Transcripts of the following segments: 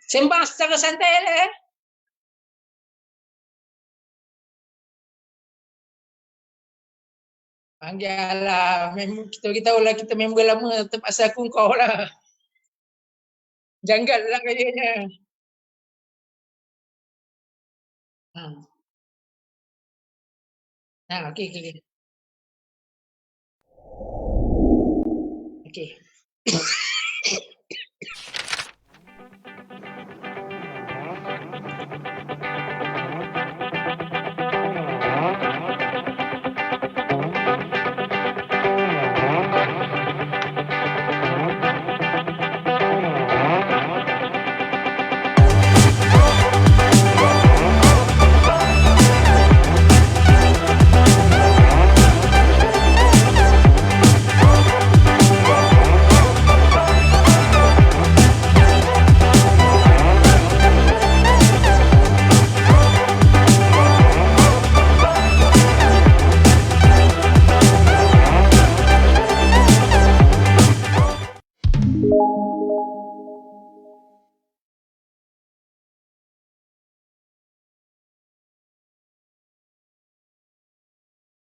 Sembang secara santai lah. Janganlah, kita tahu lah kita member lama, terpaksa aku kau lah. Janggal lah kayaknya. Okey. Okey.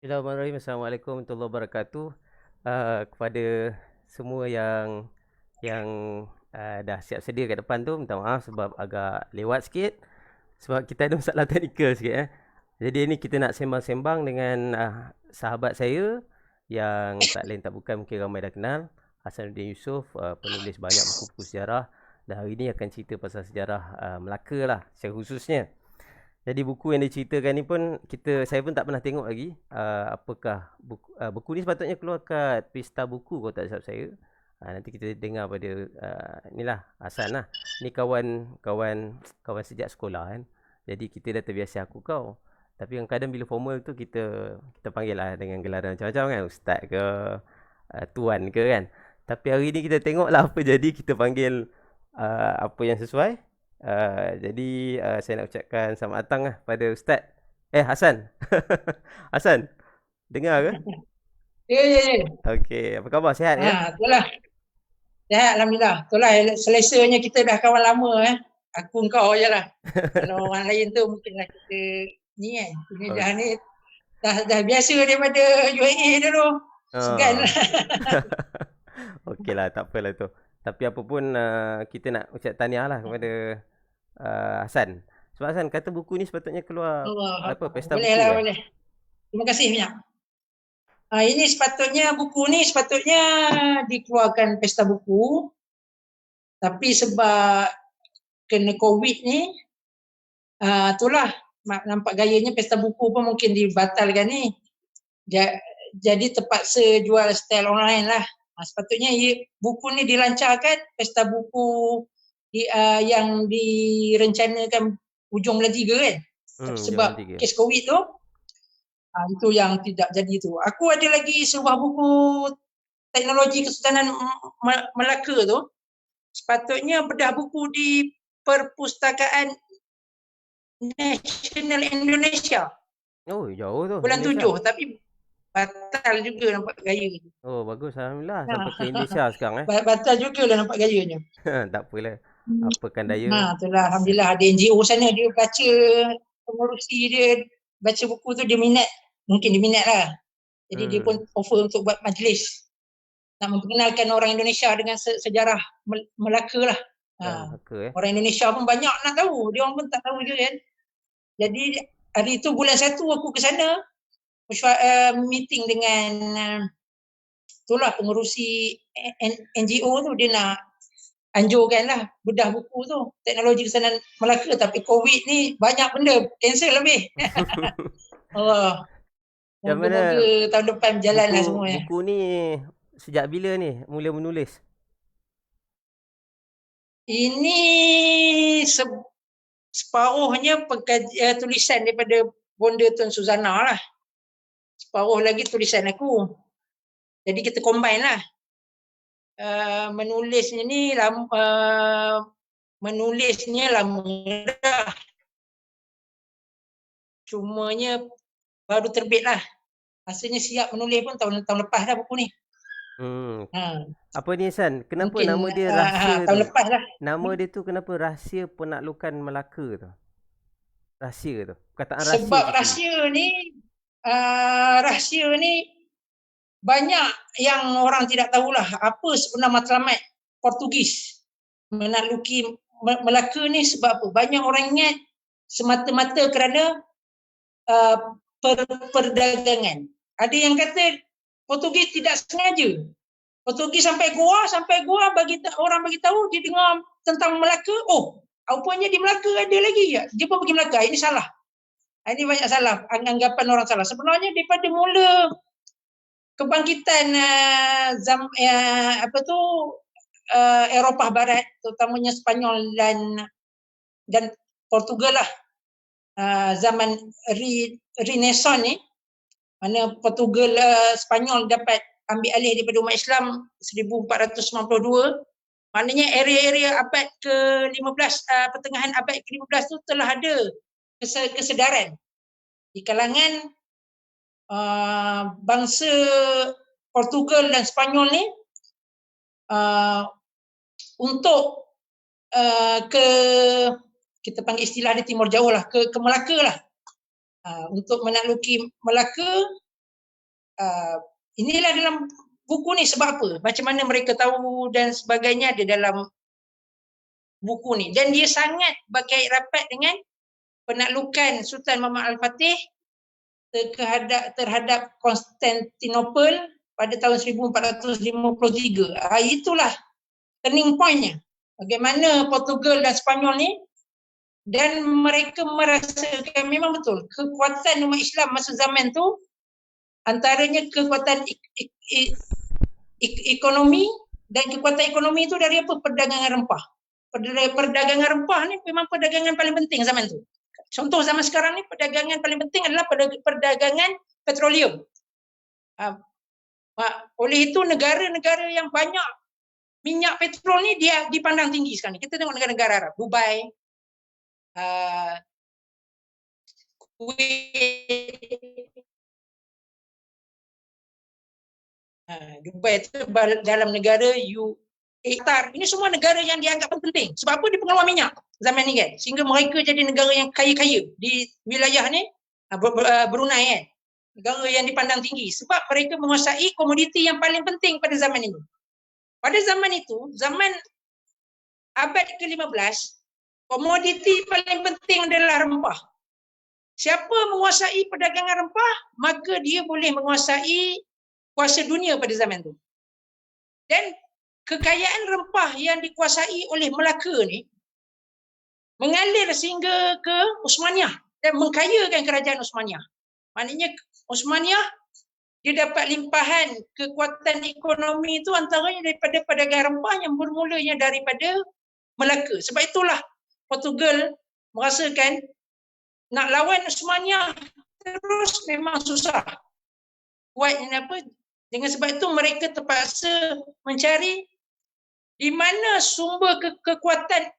Bismillahirrahmanirrahim. Assalamualaikum warahmatullahi wabarakatuh. Kepada semua yang dah siap sedia kat depan tu, minta maaf sebab agak lewat sikit. Sebab kita ada masalah teknikal sikit. Jadi ni kita nak sembang-sembang dengan sahabat saya yang tak lain tak bukan, mungkin ramai dah kenal, Hasanuddin Yusof, penulis banyak buku-buku sejarah. Dan hari ni akan cerita pasal sejarah Melaka lah secara khususnya. Jadi buku yang diceritakan ni pun saya pun tak pernah tengok lagi. Apakah buku ni sepatutnya keluar kat Pesta Buku kalau tak silap saya. Nanti kita dengar pada inilah Hasan lah. Ni kawan sejak sekolah kan. Jadi kita dah terbiasa aku kau. Tapi kadang-kadang bila formal tu kita panggil lah dengan gelaran macam-macam kan. Ustaz ke, tuan ke kan. Tapi hari ni kita tengok lah apa jadi, kita panggil apa yang sesuai. Jadi saya nak ucapkan selamat datang lah pada Ustaz Hasan. Hasan, dengar ke? Ya. Okey, apa khabar? Sihat ya? Itulah. Sihat, Alhamdulillah. Itulah selesanya kita dah kawan lama Aku kau je lah. Kalau orang lain tu mungkinlah kita ni kan. Ini dah ni dah biasa daripada UAE dulu. Segan lah. Okey lah, tak apalah tu. Tapi apa pun kita nak ucap tahniah lah kepada Hasan. Sebab Hasan kata buku ni sepatutnya keluar Pesta boleh Buku lah, boleh. Terima kasih banyak. Buku ni sepatutnya dikeluarkan Pesta Buku. Tapi sebab kena COVID ni, itulah nampak gayanya Pesta Buku pun mungkin dibatalkan ni. Jadi terpaksa jual style online lah. Sepatutnya buku ni dilancarkan Pesta Buku yang direncanakan hujung bulan 3 kan. Sebab kes COVID tu, itu yang tidak jadi tu. Aku ada lagi sebuah buku teknologi Kesultanan Melaka tu. Sepatutnya bedah buku di Perpustakaan Nasional Indonesia. Oh, jauh tu. Bulan 7, tapi batal juga nampak gaya. Oh, bagus. Alhamdulillah. Sampai ke Indonesia sekarang Batal juga lah nampak gayanya. Tak apalah. Apakan daya. Itulah, Alhamdulillah ada NGO sana, dia baca, pengurusi dia baca buku tu, dia minat. Mungkin dia minat lah. Jadi dia pun offer untuk buat majlis. Nak memperkenalkan orang Indonesia dengan sejarah Melaka lah. Orang Indonesia pun banyak nak tahu. Dia orang pun tak tahu je kan. Jadi hari tu bulan 1 aku ke sana. Meeting dengan itulah pengurusi NGO tu. Dia nak anjurkan lah bedah buku tu. Teknologi Kesultanan Melaka. Tapi COVID ni banyak benda. Cancel lebih. Moga-moga tahun depan berjalan lah semua. Buku ni sejak bila ni mula menulis? Ini separuhnya tulisan daripada Bonda Tun Suzana lah. Separuh lagi tulisan aku. Jadi kita combine lah. Menulisnya lama dah. Cumanya baru terbit lah. Rasanya siap menulis pun tahun lepas dah buku ni. Ha, Apa ni San? Kenapa mungkin nama dia Rahsia tahun tu? lepas lah. Nama dia tu kenapa Rahsia Penaklukan Melaka tu? Rahsia tu. Perkataan rahsia Sebab tu sendiri. rahsia ni banyak yang orang tidak tahulah apa sebenar matlamat Portugis menakluki Melaka ni sebab apa. Banyak orang ingat semata-mata kerana perdagangan. Ada yang kata Portugis tidak sengaja. Portugis sampai Goa orang bagi tahu dia dengar tentang Melaka, oh, rupanya di Melaka ada lagi ya. Dia pun pergi Melaka. Ini salah. Ini banyak salah, anggapan orang salah. Sebenarnya daripada mula kebangkitan Eropah Barat, terutamanya Spanyol dan Portugal lah, zaman Renaissance ni, mana Portugal, Spanyol dapat ambil alih daripada umat Islam 1492. Maknanya area-area abad ke-15, pertengahan abad ke-15 tu telah ada kesedaran di kalangan bangsa Portugal dan Spanyol ni untuk kita panggil istilah dia Timur Jauh lah, ke Melaka lah. Untuk menakluki Melaka, inilah dalam buku ni sebab apa, macam mana mereka tahu dan sebagainya ada dalam buku ni. Dan dia sangat berkait rapat dengan penaklukan Sultan Muhammad Al-Fatih terhadap Konstantinopel pada tahun 1453. Itulah turning point-nya. Bagaimana Portugal dan Spanyol ni, dan mereka merasakan memang betul kekuatan umat Islam masa zaman tu, antaranya kekuatan ekonomi, dan kekuatan ekonomi itu dari apa? Perdagangan rempah. Perdagangan rempah ni memang perdagangan paling penting zaman tu. Contoh zaman sekarang ni, perdagangan paling penting adalah perdagangan petroleum. Oleh itu negara-negara yang banyak minyak petrol ni dia dipandang tinggi sekarang ni. Kita tengok negara-negara Arab, Dubai, Kuwait. Dubai itu dalam negara Qatar. Ini semua negara yang dianggap penting. Sebab apa? Dia pengeluar minyak zaman ni kan. Sehingga mereka jadi negara yang kaya-kaya di wilayah ni, Brunei kan. Negara yang dipandang tinggi. Sebab mereka menguasai komoditi yang paling penting pada zaman ini. Pada zaman itu, zaman abad ke-15, komoditi paling penting adalah rempah. Siapa menguasai perdagangan rempah, maka dia boleh menguasai kuasa dunia pada zaman itu. Dan kekayaan rempah yang dikuasai oleh Melaka ni mengalir sehingga ke Osmaniyah dan mengkayakan kerajaan Osmaniyah. Maknanya Osmaniyah dia dapat limpahan kekuatan ekonomi itu antaranya daripada perdagangan rempah yang bermulanya daripada Melaka. Sebab itulah Portugal merasakan nak lawan Osmaniyah terus memang susah. Dengan sebab itu mereka terpaksa mencari di mana sumber kekuatan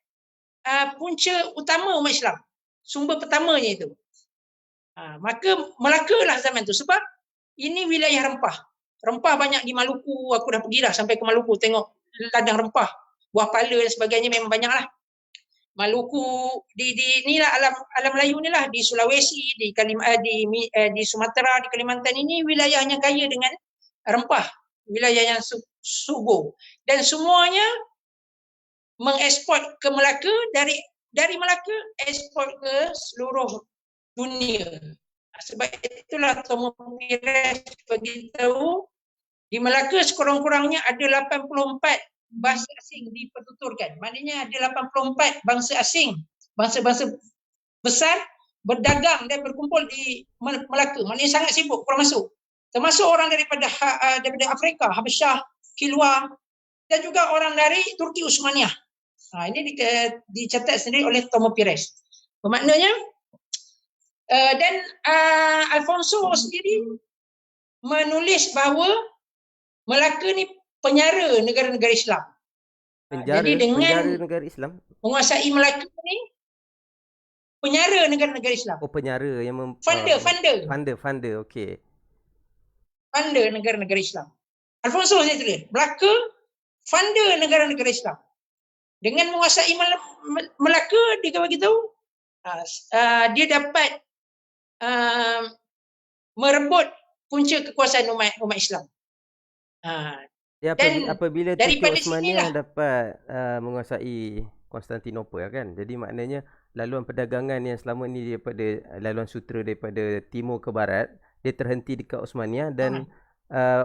punca utama umat Islam. Sumber pertamanya itu. Maka Melaka lah zaman itu. Sebab ini wilayah rempah. Rempah banyak di Maluku. Aku dah pergi dah sampai ke Maluku tengok ladang rempah. Buah pala dan sebagainya memang banyak lah. Maluku, di inilah alam Melayu ni lah, di Sulawesi, di Sumatera, di Kalimantan ini wilayahnya kaya dengan rempah, wilayah yang subur. Dan semuanya mengeksport ke Melaka, dari Melaka ekspor ke seluruh dunia. Sebab itulah Tomo Pires bagi tahu di Melaka sekurang-kurangnya ada 84 bahasa asing dipertuturkan. Maknanya ada 84 bangsa asing, bangsa-bangsa besar berdagang dan berkumpul di Melaka. Maknanya sangat sibuk kurang masuk. Termasuk orang daripada Afrika, Habasyah, Kilwa, dan juga orang dari Turki Utsmaniyah. Ini dicatat sendiri oleh Tomo Pires. Bermaknanya dan Alfonso sendiri menulis bahawa Melaka ni penjara negara-negara Islam. Jadi dengan negara Islam menguasai Melaka ni, penjara negara-negara Islam. Oh, penjara yang funder, okey. funder negara-negara Islam. Alfonso saya tulis, Melaka founder negara-negara Islam. Dengan menguasai Melaka, dia bagi tahu dia dapat merebut punca kekuasaan umat Islam. Dan apabila Turki daripada Osmaniyah sinilah dapat menguasai Konstantinopel kan. Jadi maknanya laluan perdagangan yang selama ni daripada laluan sutera daripada timur ke barat, dia terhenti dekat Osmaniyah dan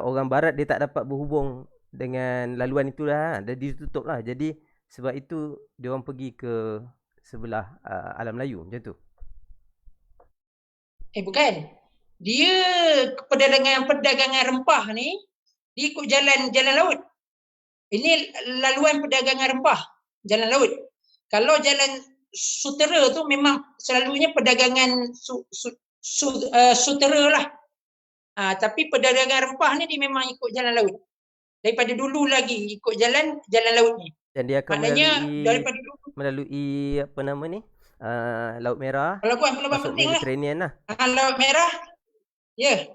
orang barat dia tak dapat berhubung dengan laluan itulah. Dia ditutup lah. Jadi sebab itu dia orang pergi ke sebelah Alam Melayu macam tu. Bukan. Dia perdagangan rempah ni dia ikut jalan laut. Ini laluan perdagangan rempah, jalan laut. Kalau jalan sutera tu memang selalunya perdagangan sutera lah. Tapi perdagangan rempah ni dia memang ikut jalan laut. Daripada dulu lagi ikut jalan laut ni. Dan dia akan melalui apa nama ni? Laut Merah. Pelabuhan penting Mediterranean lah. Laut Merah. Ya.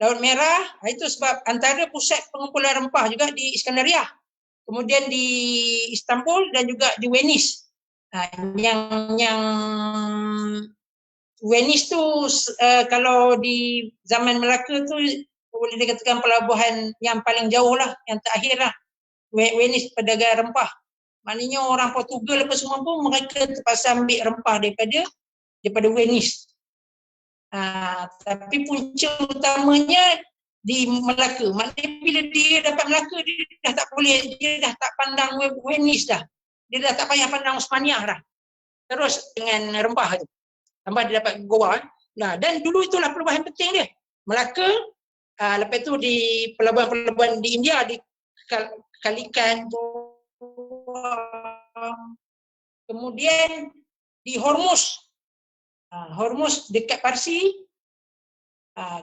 Laut Merah, itu sebab antara pusat pengumpulan rempah juga di Iskandaria. Kemudian di Istanbul dan juga di Venice. Yang Venice tu kalau di zaman Melaka tu boleh dikatakan pelabuhan yang paling jauh lah, yang terakhir lah. Venice pedagang rempah. Maknanya orang Portugal apa semua pun mereka terpaksa ambil rempah daripada Venice. Tapi punca utamanya di Melaka. Maknanya bila dia dapat Melaka, dia dah tak boleh, dia dah tak pandang Venice dah. Dia dah tak payah pandang Osmaniyah dah. Terus dengan rempah tu. Tambah dia dapat Goa. Dan dulu itulah perubahan penting dia. Melaka, lepas tu di pelabuhan-pelabuhan di India, di Kalikan, kemudian di Hormuz. Hormuz dekat Parsi,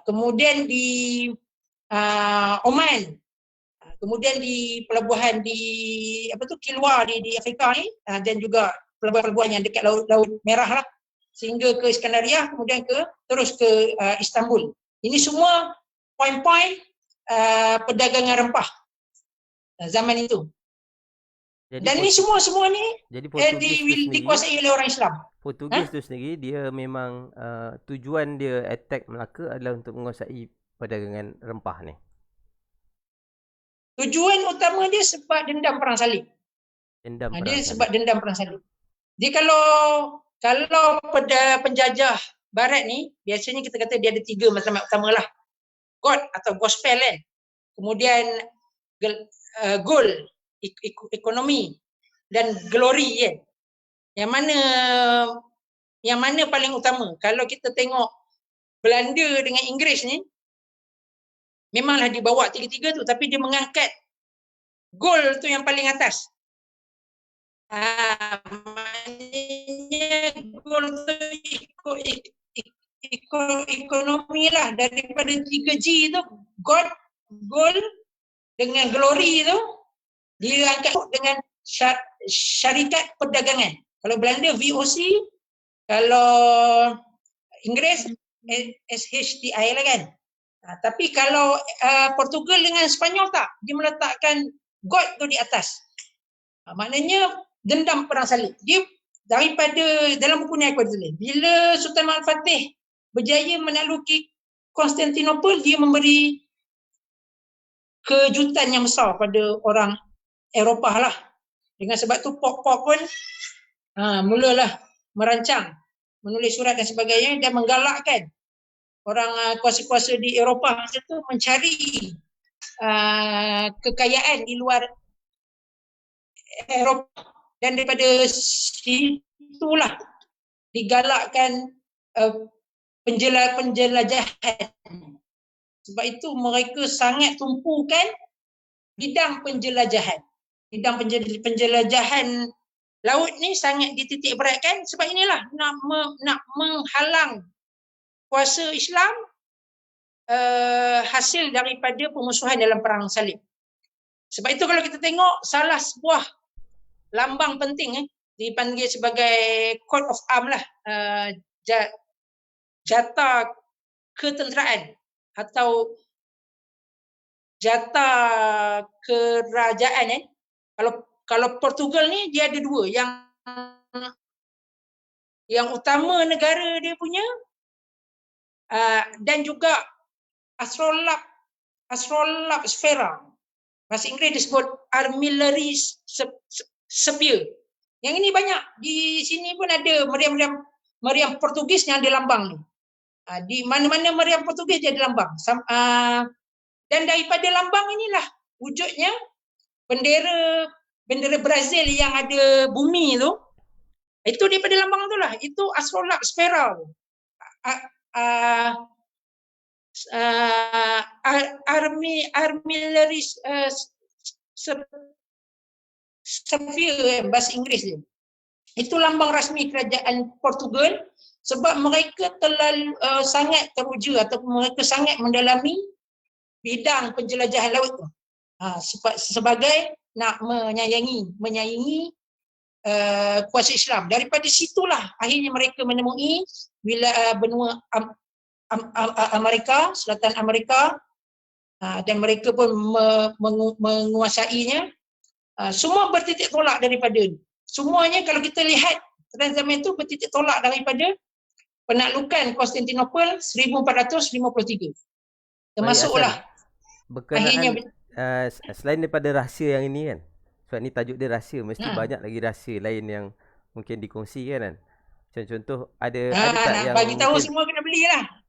kemudian di Oman, kemudian di pelabuhan di Kilwa di Afrika ni, dan juga pelabuhan-pelabuhan yang dekat Laut Merah lah, sehingga ke Iskandaria, kemudian terus ke Istanbul. Ini semua poin-poin perdagangan rempah zaman itu. Jadi dan ini semua ni dikuasai oleh orang Islam. Portugis tu sendiri dia memang tujuan dia attack Melaka adalah untuk menguasai perdagangan rempah ni. Tujuan utama dia sebab dendam perang salib. Sebab dendam perang salib. Jadi kalau pada penjajah barat ni, biasanya kita kata dia ada 3 matlamat utama lah. God atau gospel kan. Kemudian gold, ekonomi, dan glory kan. Yang mana paling utama? Kalau kita tengok Belanda dengan Inggeris ni, memanglah dia bawa 3-3 tu, tapi dia mengangkat gold tu yang paling atas. Maknanya gold tu ikut ekonomi lah. Daripada 3G tu, gold dengan glory tu, dia angkat dengan syarikat perdagangan. Kalau Belanda VOC, kalau Inggeris SHTI lah kan. Tapi kalau Portugal dengan Sepanyol tak, dia meletakkan God tu di atas. Maknanya dendam perang salib. Dia daripada dalam buku ni aku tulis, bila Sultan Muhammad Fatih berjaya menakluki Konstantinopel, dia memberi kejutan yang besar pada orang Eropah lah. Dengan sebab tu Pop pun mulalah merancang, menulis surat dan sebagainya, dan menggalakkan orang kuasa-kuasa di Eropah masa tu mencari kekayaan di luar Eropah. Dan daripada situlah digalakkan penjelajahan. Sebab itu mereka sangat tumpukan bidang penjelajahan. Bidang penjelajahan laut ni sangat dititik beratkan sebab inilah nak menghalang kuasa Islam hasil daripada pemusuhan dalam perang salib. Sebab itu kalau kita tengok salah sebuah lambang penting dipanggil sebagai coat of arms lah, jata ketenteraan atau jatah kerajaan kalau Portugal ni dia ada dua, yang utama negara dia punya dan juga astrolabe sfera. Bahasa Inggeris disebut armillary sphere. Yang ini banyak di sini pun ada meriam Portugis yang ada lambang ni. Di mana-mana meriam Portugis dia ada lambang. Dan daripada lambang inilah wujudnya bendera Brazil yang ada bumi tu. Itu daripada lambang tu lah. Itu astrolabe sfera. Armillary sphere bahasa Inggeris dia. Itu lambang rasmi kerajaan Portugal sebab mereka terlalu sangat teruja ataupun mereka sangat mendalami bidang penjelajahan laut tu. Sebagai nak menyayangi kuasa Islam. Daripada situlah akhirnya mereka menemui benua Amerika, Selatan Amerika, dan mereka pun menguasainya. Semua bertitik tolak daripada ni. Semuanya kalau kita lihat pada zaman itu bertitik tolak daripada penaklukan Konstantinopel 1453. Termasuklah berkenaan selain daripada rahsia yang ini kan. Sebab ni tajuk dia rahsia, mesti banyak lagi rahsia lain yang mungkin dikongsikan kan. Macam contoh ada tak yang bagi tahu semua kena belilah.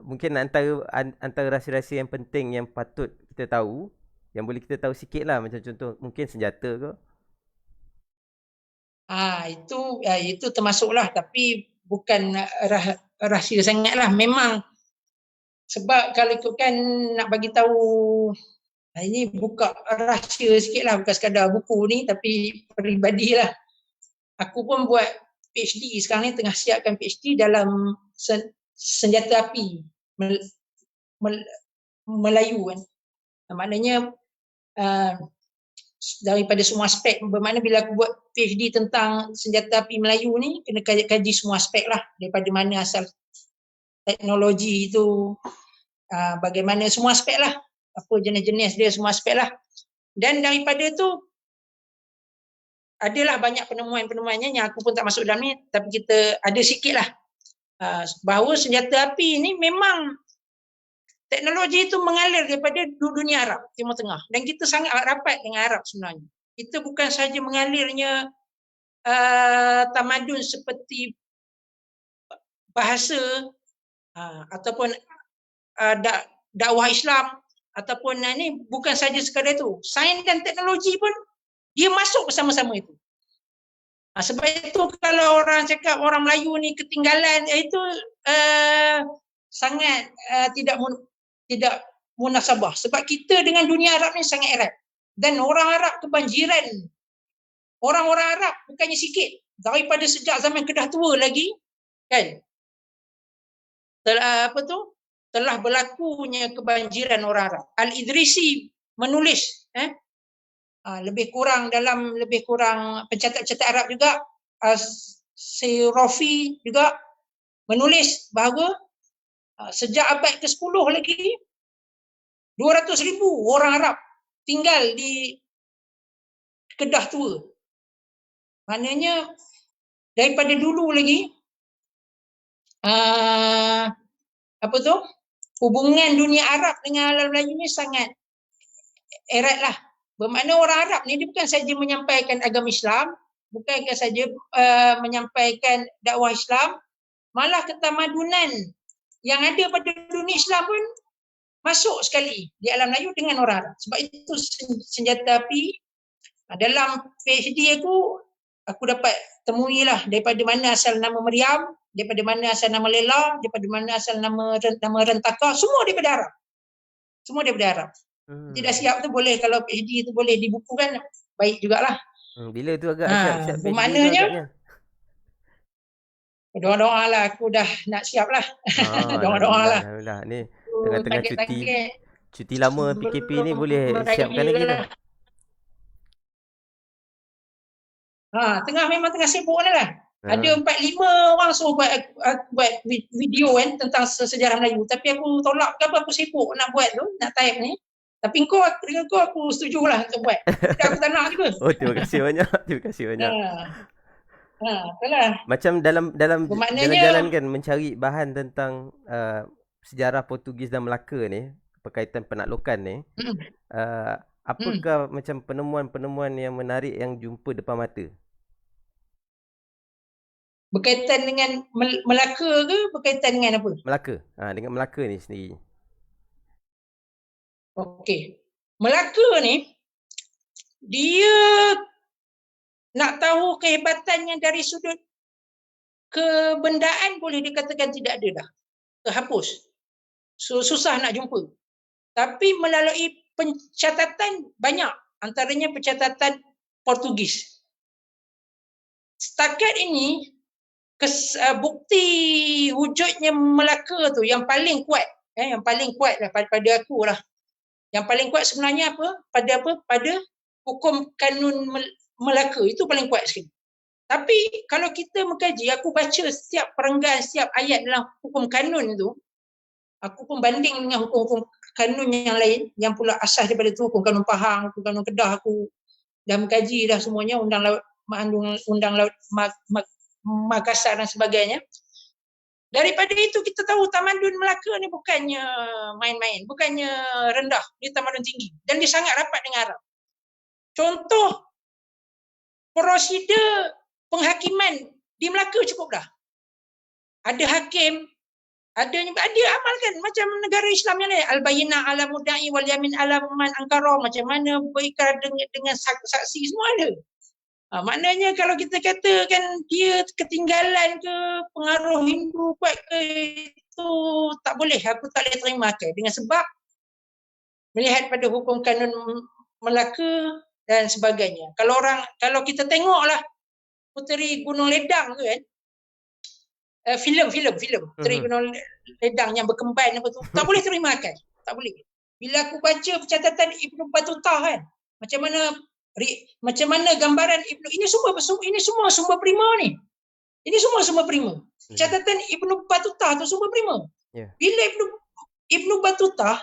Mungkin antara rahsia-rahsia yang penting yang patut kita tahu, yang boleh kita tahu sikit lah, macam contoh mungkin senjata ke? Itu termasuklah, tapi bukan rahsia sangatlah. Memang sebab kalau ikutkan nak bagi tahu, ini buka rahsia sikitlah, bukan sekadar buku ni tapi peribadilah. Aku pun buat PhD sekarang ni, tengah siapkan PhD dalam senjata api Melayu kan. Maknanya daripada semua aspek, bermakna bila aku buat PhD tentang senjata api Melayu ni, kena kaji semua aspek lah, daripada mana asal teknologi itu, bagaimana semua aspek lah, apa jenis-jenis dia, semua aspek lah. Dan daripada tu adalah banyak penemuan-penemuannya yang aku pun tak masuk dalam ni, tapi kita ada sikit lah bahawa senjata api ni memang teknologi itu mengalir daripada dunia Arab, Timur Tengah. Dan kita sangat rapat dengan Arab sebenarnya. Kita bukan sahaja mengalirnya tamadun seperti bahasa ataupun dakwah Islam ataupun ini, bukan sahaja sekadar itu. Sains dan teknologi pun dia masuk bersama-sama itu. Sebab itu kalau orang cakap orang Melayu ni ketinggalan, itu sangat tidak munasabah. Sebab kita dengan dunia Arab ni sangat erat. Dan orang Arab kebanjiran. Orang-orang Arab bukannya sikit. Daripada sejak zaman Kedah Tua lagi, kan, telah berlakunya kebanjiran orang Arab. Al-Idrisi menulis, lebih kurang pencatat-pencatat Arab juga, As-Sirafi juga menulis bahawa sejak abad ke-10 lagi 200,000 orang Arab tinggal di Kedah Tua. Maknanya daripada dulu lagi hubungan dunia Arab dengan alam Melayu ni sangat erat lah. Bermakna orang Arab ni dia bukan saja menyampaikan agama Islam, bukan saja menyampaikan dakwah Islam, malah ketamadunan yang ada pada dunia Islam pun masuk sekali di alam Melayu dengan orang Arab. Sebab itu senjata api, dalam PhD aku dapat temuilah daripada mana asal nama Meriam, daripada mana asal nama Lela, daripada mana asal nama Rentaka, semua daripada Arab. Semua daripada Arab. Tidak siap tu boleh, kalau PhD tu boleh dibukukan, baik jugalah. Bila tu agak siap PhD maknanya doa-doa lah, aku dah nak siap lah. Doa-doa lah. Alhamdulillah. Ni tengah-tengah cuti lama PKP ni boleh siapkan lagi dah. Memang tengah sibuk lah. Ada 4-5 orang suruh buat video kan tentang sejarah Melayu, tapi aku tolak, kenapa aku sibuk nak buat tu, nak type ni. Tapi dengan kau aku setujulah untuk buat. Tidak, aku tak nak juga. Oh, terima kasih banyak. Terima kasih banyak. Itulah. Macam dalam Bermaknanya, jalan-jalan kan mencari bahan tentang sejarah Portugis dan Melaka ni, berkaitan penaklukan ni, apakah macam penemuan-penemuan yang menarik yang jumpa depan mata? berkaitan dengan Melaka ke berkaitan dengan apa? Melaka. Dengan Melaka ni sendiri. Okey. Melaka ni, dia nak tahu kehebatannya dari sudut kebendaan boleh dikatakan tidak ada dah. Terhapus. Susah nak jumpa. Tapi melalui pencatatan banyak. Antaranya pencatatan Portugis. Setakat ini, bukti wujudnya Melaka tu yang paling kuat. Yang paling kuat lah pada aku lah. Yang paling kuat sebenarnya apa? Pada hukum kanun Melaka. Itu paling kuat sekali. Tapi kalau kita mengkaji, aku baca setiap perenggan, setiap ayat dalam hukum kanun itu, aku pun banding dengan hukum-hukum kanun yang lain, yang pula asas daripada itu, hukum kanun Pahang, hukum kanun Kedah, aku dah mengkaji dah semuanya, undang laut Makassar dan sebagainya. Daripada itu kita tahu tamadun Melaka ni bukannya main-main, bukannya rendah, dia tamadun tinggi. Dan dia sangat rapat dengan Arab. Contoh, prosedur penghakiman di Melaka cukup dah. Ada hakim, ada amalkan macam negara Islam yang lain. Al-Bayyinah ala mudda'i wal yamin ala man ankara, macam mana berikrar dengan saksi, semua ada. Maknanya kalau kita katakan dia ketinggalan ke, pengaruh Hindu kuat ke, itu tak boleh, aku tak boleh terima dengan sebab melihat pada hukum kanun Melaka dan sebagainya. Kalau kita tengoklah Puteri Gunung Ledang tu kan, filem Puteri Gunung Ledang yang berkemban apa tu, tak boleh terima akal, tak boleh. Bila aku baca pencatatan Ibnu Battuta kan, macam mana gambaran Ibnu, ini semua sumber prima ni. Ini semua sumber prima. Catatan Ibnu Battuta tu sumber prima. Bila Ibnu Battuta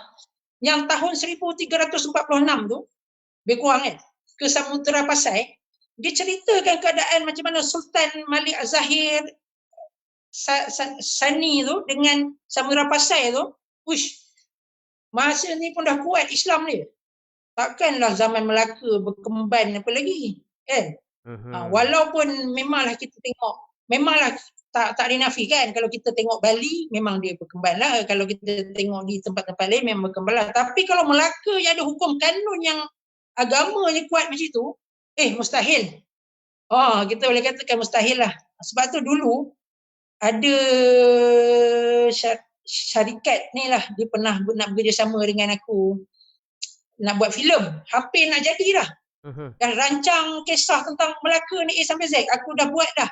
yang tahun 1346 tu, lebih kurang kan, ke Samudra Pasai, dia ceritakan keadaan macam mana Sultan Malik Zahir Sani tu dengan Samudra Pasai tu, masa ni pun dah kuat Islam ni. Takkanlah zaman Melaka berkemban apa lagi, kan? Walaupun memanglah kita tengok, memanglah tak dinafikan kalau kita tengok Bali memang dia berkembang lah, kalau kita tengok di tempat-tempat lain memang berkembang lah. Tapi kalau Melaka yang ada hukum kanun yang agamanya kuat macam tu, mustahil. Kita boleh katakan mustahil lah. Sebab tu dulu ada syarikat ni lah, dia pernah nak bekerjasama dengan aku, nak buat filem, hampir nak jadi dah. Dah rancang kisah tentang Melaka ni A sampai Z, aku dah buat dah.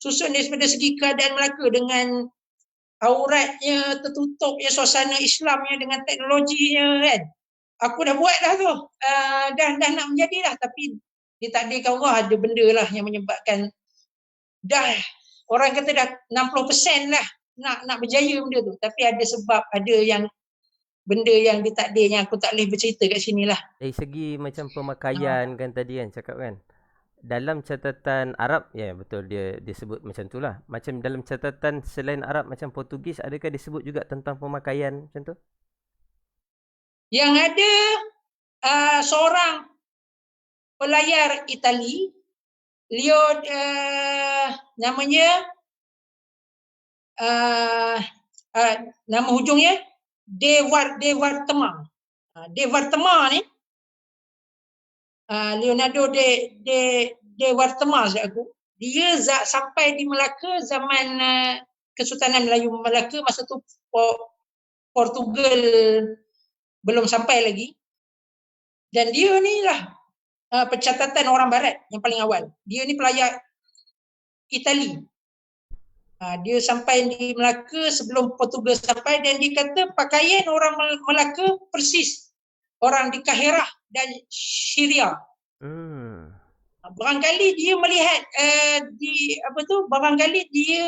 Susun daripada segi keadaan Melaka dengan auratnya tertutupnya, suasana Islamnya dengan teknologinya kan. Aku dah buat dah tu. Dah nak menjadi dah, tapi ditakdirkan Allah ada benda lah yang menyebabkan dah orang kata dah 60% lah nak berjaya benda tu. Tapi ada sebab, ada yang benda yang ditakdirnya aku tak boleh bercerita kat sini lah. Dari segi macam pemakaian kan tadi kan cakap kan, dalam catatan Arab, ya betul dia sebut macam tu lah. Macam dalam catatan selain Arab macam Portugis, adakah disebut juga tentang pemakaian macam tu? Yang ada seorang pelayar Itali, namanya nama hujungnya De Wartema. De Wartema ni, Leonardo de Wartema aku. Dia sampai di Melaka zaman Kesultanan Melayu Melaka, masa tu Portugal belum sampai lagi. Dan dia ni lah pencatatan orang barat yang paling awal. Dia ni pelayar Itali. Dia sampai di Melaka sebelum Portugal sampai, dan dia kata pakaian orang Melaka persis orang di Kahirah dan Syria. Barangkali dia melihat barangkali dia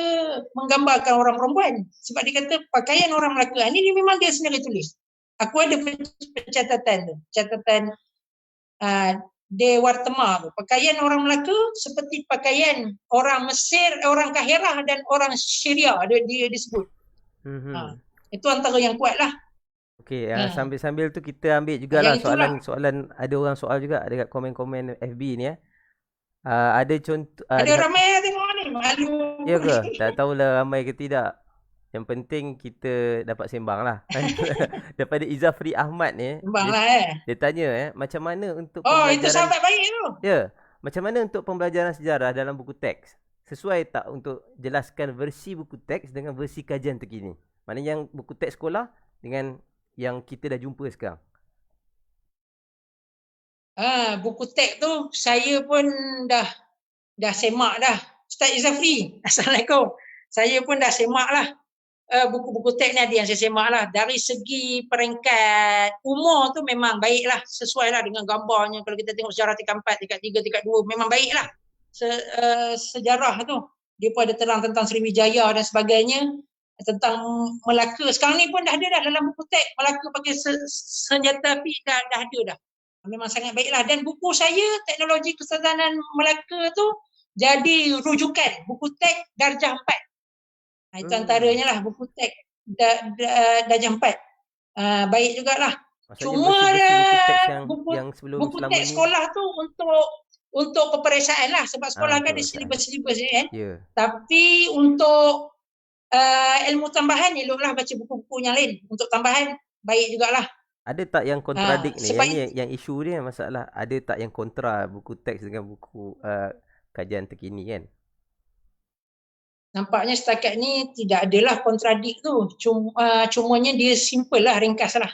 menggambarkan orang perempuan, sebab dia kata pakaian orang Melaka ni memang dia sendiri tulis. Aku ada pencatatan tu. Catatan Dewartema tu. Pakaian orang Melaka seperti pakaian orang Mesir, orang Kahirah dan orang Syria dia disebut. Itu antara yang kuat lah. Okey, sambil-sambil tu kita ambil jugalah soalan ada orang soal juga dekat komen-komen FB ni ada contoh ada ramai tengok ni, malu. Ya ke? Tak tahulah ramai ke tidak. Yang penting kita dapat sembang lah. Daripada Izafri Ahmad ni, dia tanya macam mana untuk pembelajaran. Itu sahabat baik tu. Ya, macam mana untuk pembelajaran sejarah dalam buku teks? Sesuai tak untuk jelaskan versi buku teks dengan versi kajian terkini? Maknanya yang buku teks sekolah dengan yang kita dah jumpa sekarang. Buku teks tu saya pun dah semak dah. Ustaz Izafri, Assalamualaikum. Saya pun dah semak lah. Buku-buku teks ni ada yang saya semak lah. Dari segi peringkat umur tu memang baik lah. Sesuai lah dengan gambarnya. Kalau kita tengok sejarah tingkat 4, tingkat 3, tingkat 2, memang baik lah. Sejarah tu. Dia pun ada terang tentang Sriwijaya dan sebagainya. Tentang Melaka. Sekarang ni pun dah ada dah dalam buku teks. Melaka pakai senjata api dah ada dah. Memang sangat baik lah. Dan buku saya, Teknologi Kesultanan Melaka tu, jadi rujukan. Buku teks darjah 4. Itu antaranya lah buku teks darjah 4. Baik jugalah. Cuma buku teks sekolah tu untuk peperiksaan lah. Sebab sekolah kan ada silibus-silibus kan. Tapi untuk ilmu tambahan, eloklah baca buku-buku yang lain. Untuk tambahan, baik jugalah. Ada tak yang kontradik ni? Yang isu dia masalah. Ada tak yang kontra buku teks dengan buku kajian terkini kan? Nampaknya setakat ni tidak adalah kontradik tu. Cumanya dia simple lah, ringkas lah.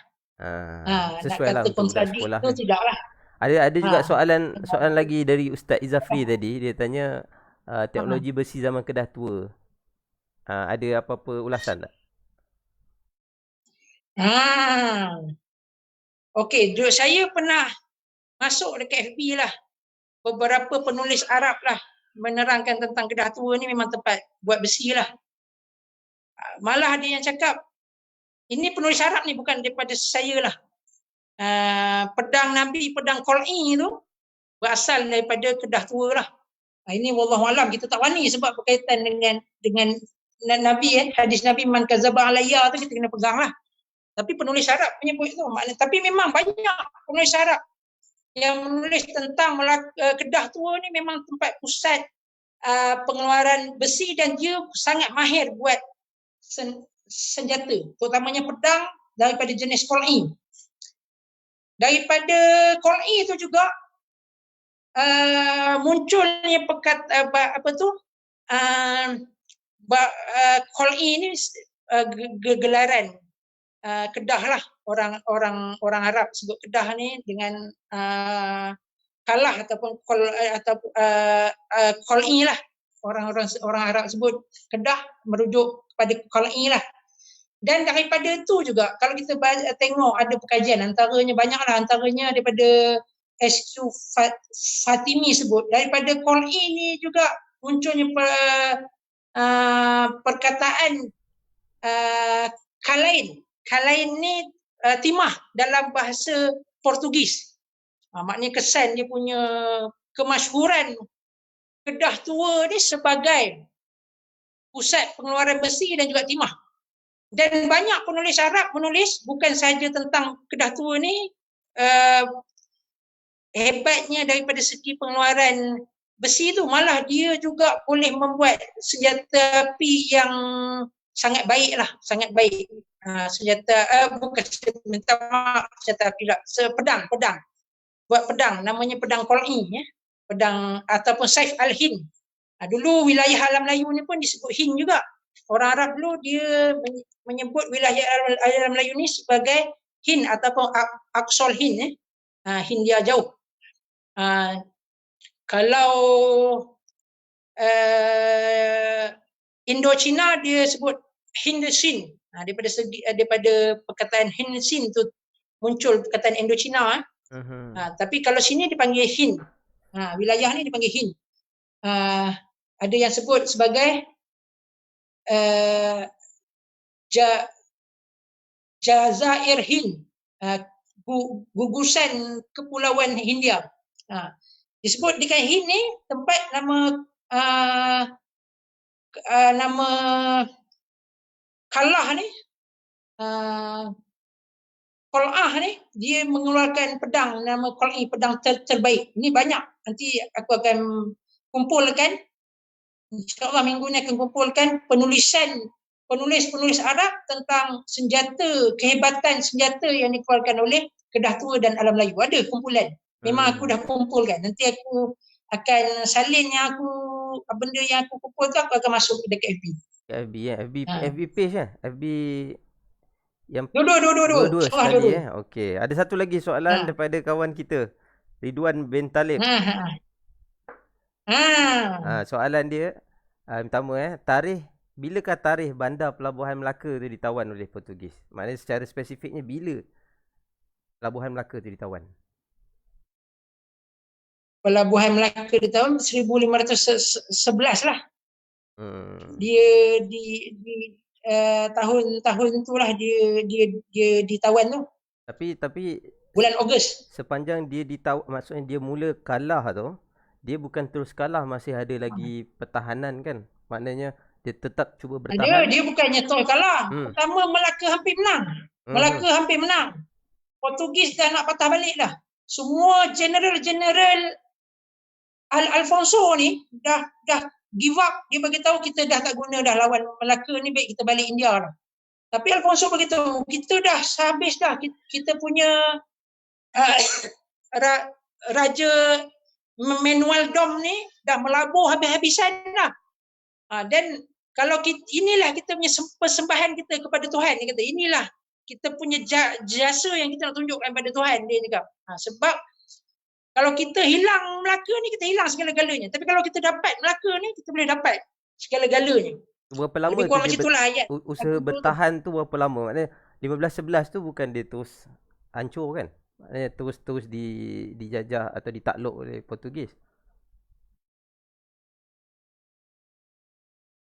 Sesuai lah untuk kontradik tu kan? tidaklah. Ada juga soalan lagi dari Ustaz Izafri tadi. Dia tanya teknologi besi zaman Kedah tua. Ada apa-apa ulasan tak? Okey, saya pernah masuk dekat FB lah. Beberapa penulis Arab lah menerangkan tentang Kedah tua ni memang tempat buat besi lah. Malah ada yang cakap, ini penulis Arab ni bukan daripada saya lah. Pedang Nabi, pedang Qol'i tu berasal daripada Kedah tua lah. Ini wallahualam, kita tak wani sebab berkaitan dengan Nabi hadis Nabi man kazaba alayya tu kita kena pegang lah. Tapi penulis Arab menyebut tu. Tapi memang banyak penulis Arab yang menulis tentang Kedah tua ni memang tempat pusat pengeluaran besi dan dia sangat mahir buat senjata, terutamanya pedang daripada jenis Qol'i. Daripada Qol'i itu juga munculnya Qol'i ni gelaran Kedah lah, orang Arab sebut Kedah ni dengan kalah ataupun Qol'i lah, orang Arab sebut Kedah merujuk kepada Qol'i lah. Dan daripada tu juga kalau kita tengok ada perkajian antaranya daripada SQ Fatimi sebut daripada Qol'i ni juga munculnya perkataan Kalain ni timah dalam bahasa Portugis. Maknanya kesan dia punya kemasyhuran Kedah tua ni sebagai pusat pengeluaran besi dan juga timah. Dan banyak penulis Arab menulis bukan sahaja tentang Kedah tua ni, hebatnya daripada segi pengeluaran besi tu, malah dia juga boleh membuat senjata api yang sangat baik lah, sangat baik. Senjata api lah, pedang. Buat pedang, namanya pedang Qol'i, pedang ataupun Saif al-Hind. Dulu wilayah alam Melayu ni pun disebut Hind juga. Orang Arab dulu dia menyebut wilayah alam Melayu ni sebagai Hind ataupun Aqsal Hind. Hindia jauh. Kalau Indochina dia sebut Hindusin. Daripada perkataan Hindusin tu muncul perkataan Indochina. Tapi kalau sini dipanggil Hind. Wilayah ni dipanggil Hind. Ada yang sebut sebagai Jazair Hind. gugusan Kepulauan Hindia. Disebut di Hind ni tempat nama Kalah ni, Qal'ah ni, dia mengeluarkan pedang nama Qal'i, pedang terbaik. Ini banyak. Nanti aku akan kumpulkan. InsyaAllah minggu ni akan kumpulkan penulis-penulis Arab tentang senjata, kehebatan senjata yang dikeluarkan oleh Kedah Tua dan Alam Melayu. Ada kumpulan. Memang aku dah kumpulkan. Nanti aku akan salin benda yang aku kumpul tu, aku akan masuk dekat FB. FB page kan? FB yang dua-dua sekali Okey. Ada satu lagi soalan daripada kawan kita, Ridwan bin Talib. Soalan dia pertama bilakah tarikh bandar Pelabuhan Melaka tu ditawan oleh Portugis? Maknanya secara spesifiknya bila Pelabuhan Melaka tu ditawan? Pelabuhan Melaka di tahun 1511 lah. Dia di tahun itulah dia ditawan tu. Tapi bulan Ogos. Sepanjang dia maksudnya dia mula kalah tu, dia bukan terus kalah, masih ada lagi pertahanan kan? Maknanya dia tetap cuba bertahan. Dia bukannya terus kalah. Pertama Melaka hampir menang. Portugis dah nak patah balik dah. Semua general Alfonso ni dah give up. Dia bagi tahu kita dah tak guna dah lawan Melaka ni, baik kita balik India dah. Tapi Alfonso bagi tahu kita dah habis dah. Kita punya Raja Manuel Dom ni dah melabur habis-habisan dah. Dan kalau inilah kita punya persembahan kita kepada Tuhan. Dia kata inilah kita punya jasa yang kita nak tunjukkan kepada Tuhan, dia cakap. Sebab kalau kita hilang Melaka ni, kita hilang segala-galanya. Tapi kalau kita dapat Melaka ni, kita boleh dapat segala-galanya. Berapa lama usaha bertahan tu berapa lama? Maknanya 1511 tu bukan dia terus hancur kan? Maknanya terus dijajah atau ditakluk oleh Portugis.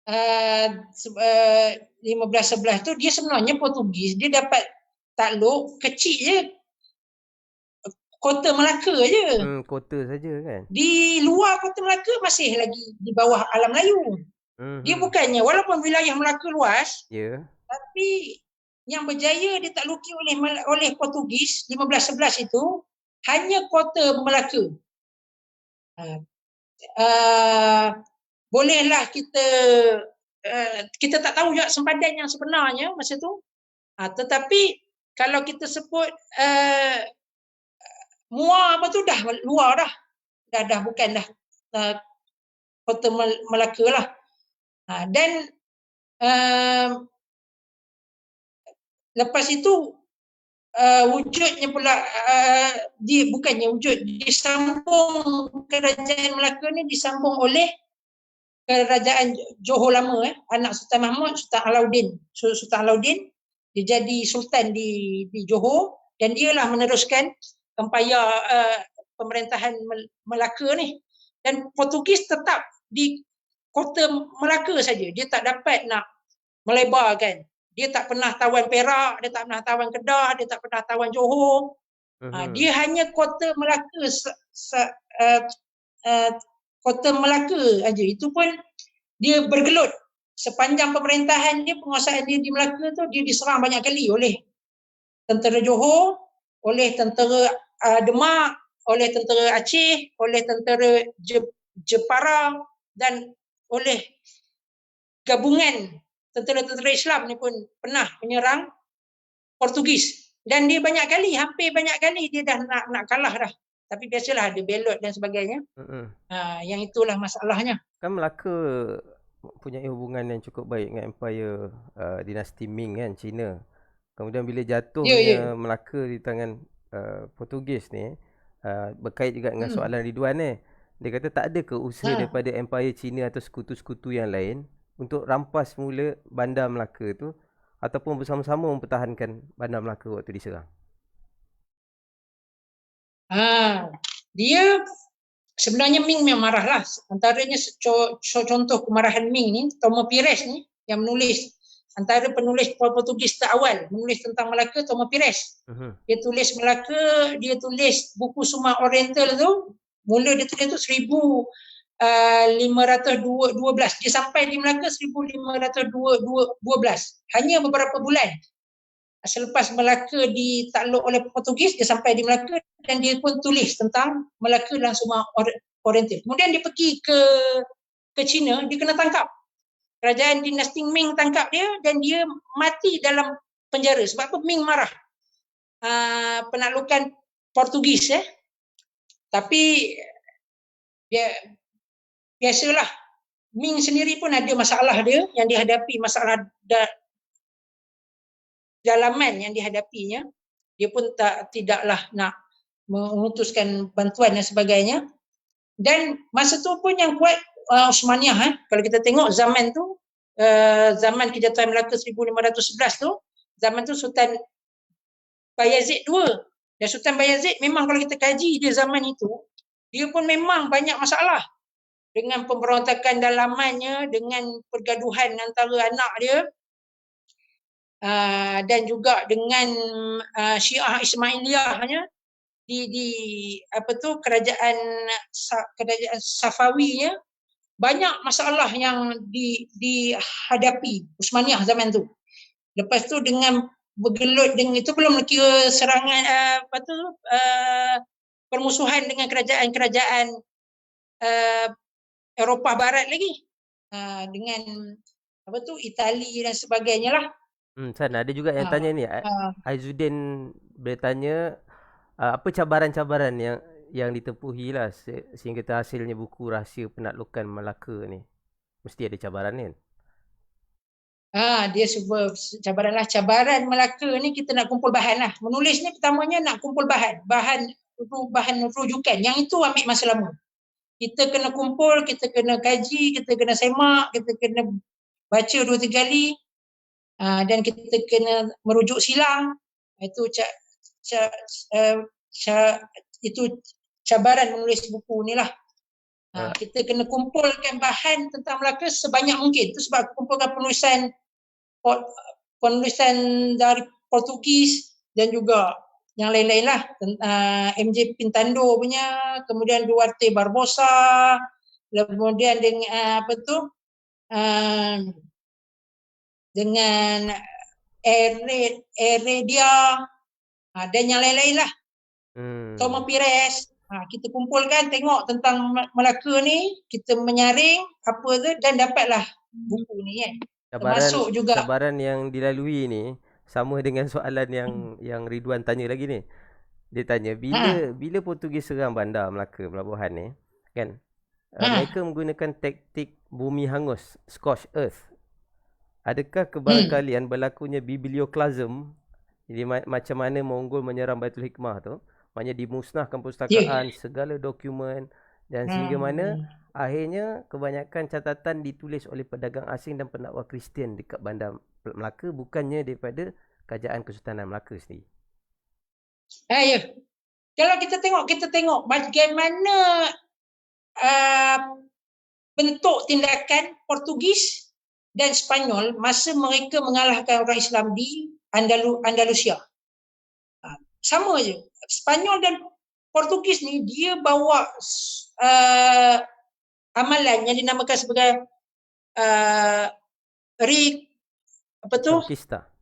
1511 tu dia sebenarnya Portugis, dia dapat takluk kecil je. Kota Melaka je. Kota saja kan. Di luar Kota Melaka masih lagi di bawah Alam Melayu. Dia bukannya, walaupun wilayah Melaka luas, tapi yang berjaya ditakluki oleh Portugis 1511 itu hanya Kota Melaka. Bolehlah kita tak tahu juga sempadan yang sebenarnya masa tu. Tetapi kalau kita sebut Muar apa tu dah luar dah. Dah bukan dah Kota Melaka lah. Dan lepas itu wujudnya pula bukannya wujud, disambung kerajaan Melaka ni disambung oleh kerajaan Johor lama, anak Sultan Mahmud, Sultan Alauddin. Dia jadi sultan di Johor dan dialah meneruskan empayar pemerintahan Melaka ni. Dan Portugis tetap di Kota Melaka saja. Dia tak dapat nak melebarkan. Dia tak pernah tawan Perak, dia tak pernah tawan Kedah, dia tak pernah tawan Johor. Dia hanya Kota Melaka, Kota Melaka aja. Itu pun dia bergelut. Sepanjang pemerintahan dia, penguasaan dia di Melaka tu, dia diserang banyak kali oleh tentera Johor, oleh tentera Demak, oleh tentera Aceh, oleh tentera Jepara dan oleh gabungan tentera-tentera Islam ni pun pernah menyerang Portugis. Dan dia hampir banyak kali dia dah nak kalah dah. Tapi biasalah ada belot dan sebagainya. Yang itulah masalahnya. Kan Melaka punya hubungan yang cukup baik dengan Empire dinasti Ming kan, Cina. Kemudian bila jatuhnya Melaka di tangan Portugis ni, berkait juga dengan soalan Ridwan ni. Dia kata tak ada ke usaha daripada Empire Cina atau sekutu-sekutu yang lain untuk rampas mula bandar Melaka tu ataupun bersama-sama mempertahankan bandar Melaka waktu diserang? Dia sebenarnya Ming memang marah lah. Antaranya contoh kemarahan Ming ni, Tomo Pires ni yang menulis antara penulis Portugis terawal menulis tentang Melaka, Thomas Pires. Dia tulis Melaka, dia tulis buku Suma Oriental tu, mula dia tulis tu 1512. Dia sampai di Melaka 1512. Hanya beberapa bulan selepas Melaka ditakluk oleh Portugis, dia sampai di Melaka dan dia pun tulis tentang Melaka dan Suma Oriental. Kemudian dia pergi ke China, dia kena tangkap. Kerajaan dinasti Ming tangkap dia dan dia mati dalam penjara. Sebab apa? Ming marah. Penaklukan Portugis. Tapi biasalah, Ming sendiri pun ada masalah dia yang dihadapi, masalah dalaman yang dihadapinya. Dia pun tidaklah nak mengutuskan bantuan dan sebagainya. Dan masa tu pun yang kuat Osmaniyah. Kalau kita tengok zaman tu, zaman kejatuhan Melaka 1511 tu, zaman tu Sultan Bayazid II. Dan Sultan Bayazid memang kalau kita kaji dia zaman itu, dia pun memang banyak masalah dengan pemberontakan dalamannya, dengan pergaduhan antara anak dia, dan juga dengan Syiah Ismailiyahnya di kerajaan Safawinya. Banyak masalah yang dihadapi Utsmaniyah zaman tu. Lepas tu dengan bergelut dengan itu, belum kira serangan permusuhan dengan kerajaan-kerajaan Eropah Barat lagi, dengan Itali dan sebagainya lah. San, ada juga yang tanya ni, Aizuddin bertanya apa cabaran-cabaran yang ditempuhi lah sehingga terhasilnya buku Rahsia Penaklukan Melaka ni. Mesti ada cabaran kan? Dia sebuah cabaran lah. Cabaran Melaka ni kita nak kumpul bahan lah. Menulis ni pertamanya nak kumpul bahan rujukan. Yang itu ambil masa lama. Kita kena kumpul, kita kena kaji, kita kena semak, kita kena baca 2-3 kali, dan kita kena merujuk silang. Itu itu cabaran menulis buku ni lah. Kita kena kumpulkan bahan tentang Melaka sebanyak mungkin. Itu sebab kumpulkan penulisan dari Portugis dan juga yang lain-lain lah. MJ Pintando punya, kemudian Duarte Barbosa, kemudian dengan dengan Heredia, dan yang lain-lain lah. Thomas Pires. Kita kumpulkan, tengok tentang Melaka ni, kita menyaring apa tu dan dapatlah buku ni kan. Termasuk juga cabaran yang dilalui ni sama dengan soalan yang Ridwan tanya lagi ni. Dia tanya bila Portugis serang bandar Melaka, pelabuhan ni kan, mereka menggunakan taktik bumi hangus, scorched earth. Adakah kebarangkalian berlakunya biblioklasm, jadi macam mana Mongol menyerang Baitul Hikmah tu, maknanya dimusnahkan perpustakaan, segala dokumen, dan sehingga mana akhirnya kebanyakan catatan ditulis oleh pedagang asing dan pendakwah Kristian dekat bandar Melaka, bukannya daripada kerajaan Kesultanan Melaka sendiri. Kalau kita tengok bagaimana bentuk tindakan Portugis dan Spanyol masa mereka mengalahkan orang Islam di Andalusia. Sama je. Spanyol dan Portugis ni dia bawa amalan yang dinamakan sebagai Reconquista.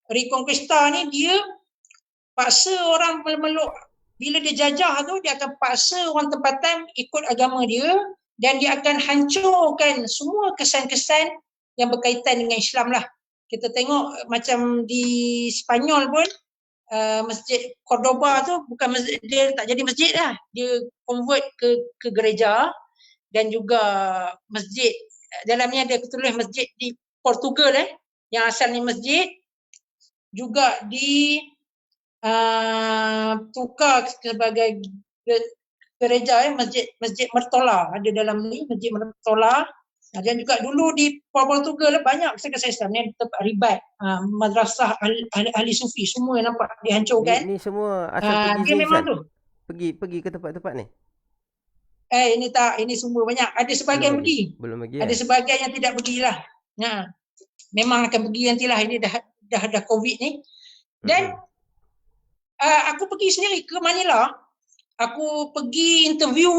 Reconquista ni dia paksa orang meluk. Bila dia jajah tu, dia akan paksa orang tempatan ikut agama dia dan dia akan hancurkan semua kesan-kesan yang berkaitan dengan Islam lah. Kita tengok macam di Spanyol pun, Masjid Cordoba tu bukan masjid, dia tak jadi masjid lah. Dia convert ke gereja, dan juga masjid dalamnya ada tulis masjid di Portugal yang asalnya masjid juga tukar sebagai gereja, masjid Mertola ada dalam ni, masjid Mertola. Dan juga dulu di Portugal banyak kesalahan Islam ni, tempat ribat, madrasah ahli sufi, semua yang nampak dihancurkan. Ni semua asal pergi memang tu. Pergi ke tempat-tempat ni. Ini semua banyak. Ada sebahagian pergi. Belum pergi. Ada sebahagian yang tidak pergilah. Nah, memang akan pergi nantilah, ini dah COVID ni. Dan aku pergi sendiri ke Manila. Aku pergi interview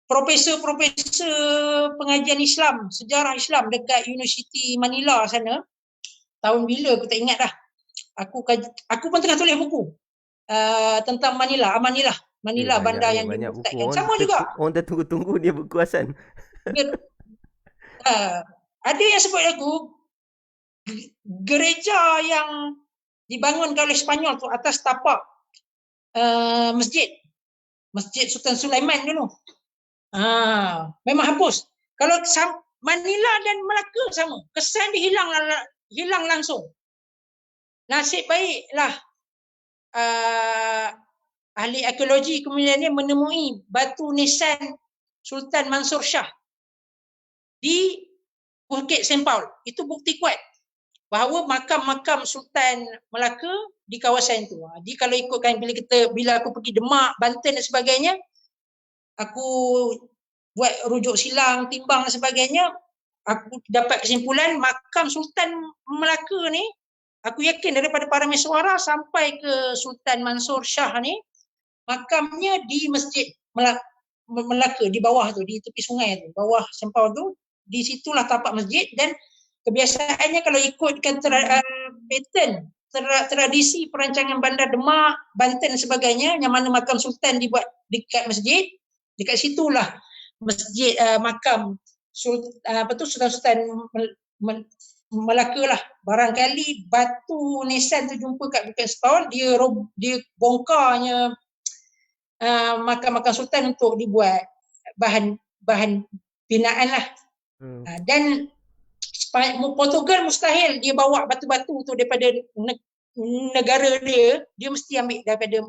profesor-profesor pengajian Islam, sejarah Islam dekat University Manila sana. Tahun bila aku tak ingat dah. Aku pun tengah tulis buku tentang Manila, Manila bandar yang banyak buku. dimurtadkan. Sama juga. Orang dah tunggu-tunggu dia buku Hasan. Ada yang sebut aku gereja yang dibangun oleh Sepanyol tu atas tapak Masjid Sultan Sulaiman dulu. Memang hapus. Kalau Manila dan Melaka sama, kesan dia hilang langsung. Nasib baiklah ahli arkeologi kemudian ni menemui batu nisan Sultan Mansur Shah di Bukit Sempaul. Itu bukti kuat bahawa makam-makam Sultan Melaka di kawasan itu. Jadi kalau ikutkan bila aku pergi Demak, Banten dan sebagainya, aku buat rujuk silang, timbang dan sebagainya, aku dapat kesimpulan makam Sultan Melaka ni, aku yakin daripada para mesyuara sampai ke Sultan Mansur Shah ni, makamnya di Masjid Melaka, di bawah tu, di tepi sungai tu, bawah Sempaul tu, di situlah tapak masjid. Dan kebiasaannya kalau ikutkan pattern tradisi perancangan bandar Demak, Banten dan sebagainya, yang mana makam Sultan dibuat dekat masjid, dekat situlah masjid makam Sultan Melaka lah. Barangkali batu nisan tu jumpa kat Bukit Sempaul, dia bongkarnya makam-makam Sultan untuk dibuat bahan binaan lah. Dan Portugal mustahil dia bawa batu-batu tu daripada negara dia mesti ambil daripada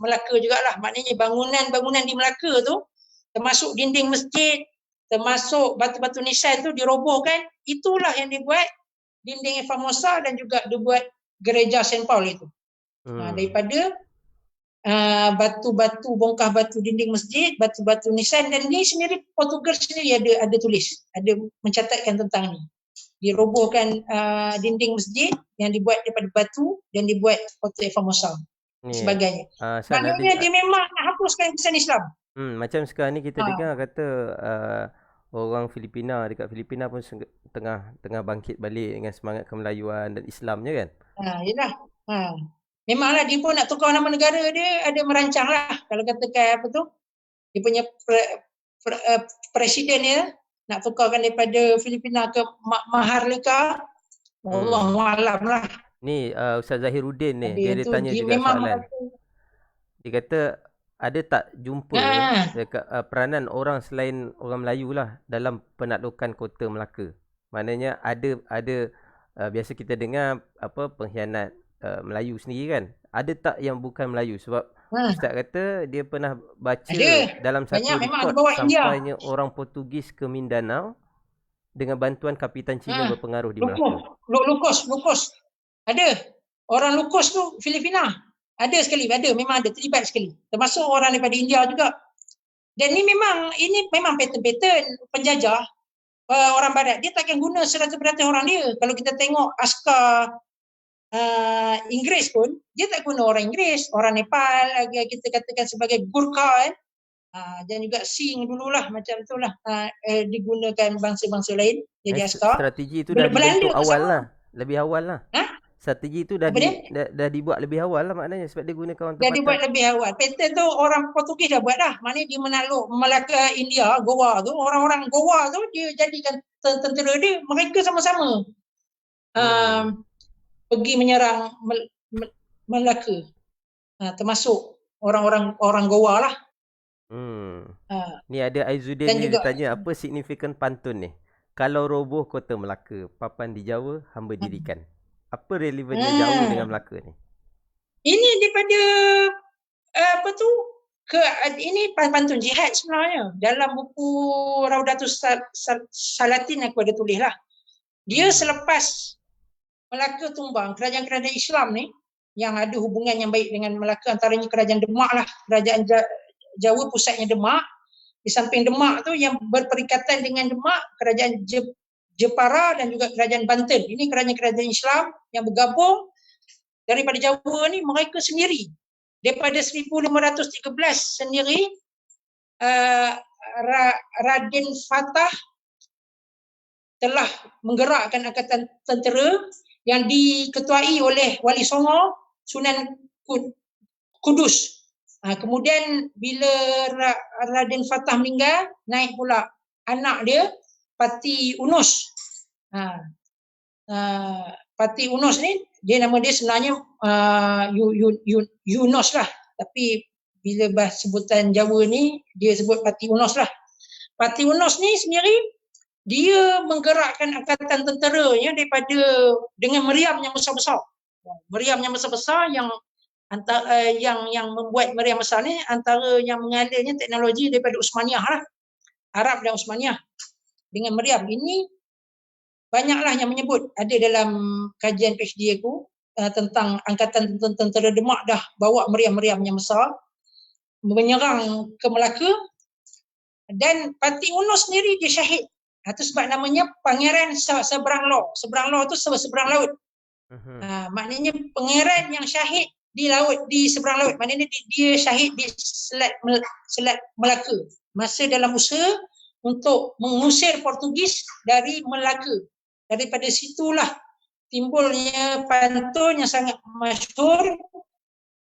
Melaka jugalah. Maknanya bangunan-bangunan di Melaka tu, termasuk dinding masjid, termasuk batu-batu nisan tu dirobohkan. Itulah yang dibuat dinding Formosa dan juga dibuat gereja St. Paul itu. Daripada batu-batu, bongkah batu dinding masjid, batu-batu nisan. Dan ni sendiri Portugal sendiri ada tulis, ada mencatatkan tentang ni. Dirobohkan dinding masjid yang dibuat daripada batu dan dibuat Porto Formosa sebagainya. Maknanya dia memang nak hapuskan kesan Islam. Macam sekarang ni kita dengar kata orang Filipina dekat Filipina pun tengah bangkit balik dengan semangat kemelayuan dan Islamnya kan. Yalah. Memanglah dia pun nak tukar nama negara dia, ada merancang lah. Kalau katakan apa tu, dia punya presiden dia nak tukarkan daripada Filipina ke Maharlika. Wallahualam lah. Ni Ustaz Zahiruddin ni, dia tanya juga soalan. Dia kata ada tak jumpa dekat peranan orang selain orang Melayu lah dalam penaklukan kota Melaka? Maknanya ada biasa kita dengar pengkhianat Melayu sendiri kan. Ada tak yang bukan Melayu? Sebab Ustaz kata dia pernah baca dalam satu rekod sampainya orang Portugis ke Mindanao dengan bantuan kapitan Cina berpengaruh di Melaka. Lukos. Ada. Orang Lukos tu Filipina. Memang ada, terlibat sekali. Termasuk orang daripada India juga. Dan ini memang pattern penjajah orang barat. Dia takkan guna 100% orang dia. Kalau kita tengok askar Inggeris pun, dia tak guna orang Inggeris, orang Nepal, kita katakan sebagai Gurkha kan. Dan juga Sing dululah macam itulah digunakan bangsa-bangsa lain jadi askar. Strategi itu dah dibentuk awal lah. Lebih awal lah. Strategi itu dah dibuat lebih awal lah maknanya sebab dia gunakan orang tempatan. Dia dibuat lebih awal. Pattern tu orang Portugis dah buat dah. Maknanya dia menakluk Melaka, India, Goa tu. Orang-orang Goa tu dia jadikan tentera dia. Mereka sama-sama pergi menyerang Melaka. Termasuk orang Goa lah. Ni ada Aizuddin ni dia tanya apa signifikan pantun ni? Kalau roboh kota Melaka, papan di Jawa hamba dirikan. Apa relevannya Jawa dengan Melaka ni? Ini daripada ini pantun jihad sebenarnya. Dalam buku Raudatus Salatin aku ada tulis lah. Dia selepas Melaka tumbang, kerajaan-kerajaan Islam ni yang ada hubungan yang baik dengan Melaka, antaranya kerajaan Demak lah. Kerajaan Jawa pusatnya Demak. Di samping Demak tu yang berperikatan dengan Demak, kerajaan Jepara dan juga kerajaan Banten. Ini kerajaan-kerajaan Islam yang bergabung daripada Jawa ni mereka sendiri. Daripada 1513 sendiri, Raden Fatah telah menggerakkan angkatan tentera yang diketuai oleh Wali Songo Sunan Kudus. Kemudian bila Raden Fatah meninggal, naik pula anak dia, Pati Unus. Pati Unus ni, nama dia sebenarnya Yunus lah. Tapi bila sebutan Jawa ni, dia sebut Pati Unus lah. Pati Unus ni sendiri, dia menggerakkan angkatan tenteranya dengan meriam yang besar-besar. Meriam yang besar-besar yang membuat meriam besar ni antara yang mengalirnya teknologi daripada Utsmaniyah lah. Arab dan Utsmaniyah dengan meriam ini banyaklah yang menyebut, ada dalam kajian PhD aku tentang angkatan tentera Demak dah bawa meriam-meriam yang besar menyerang ke Melaka, dan Pati Unus sendiri dia syahid. Itu sebab namanya Pangeran Seberang Laut. Seberang Laut tu seberang laut. Maknanya pangeran yang syahid di laut, di seberang laut. Maknanya dia syahid di Selat Melaka masa dalam usaha untuk mengusir Portugis dari Melaka. Daripada situlah timbulnya pantun yang sangat masyhur,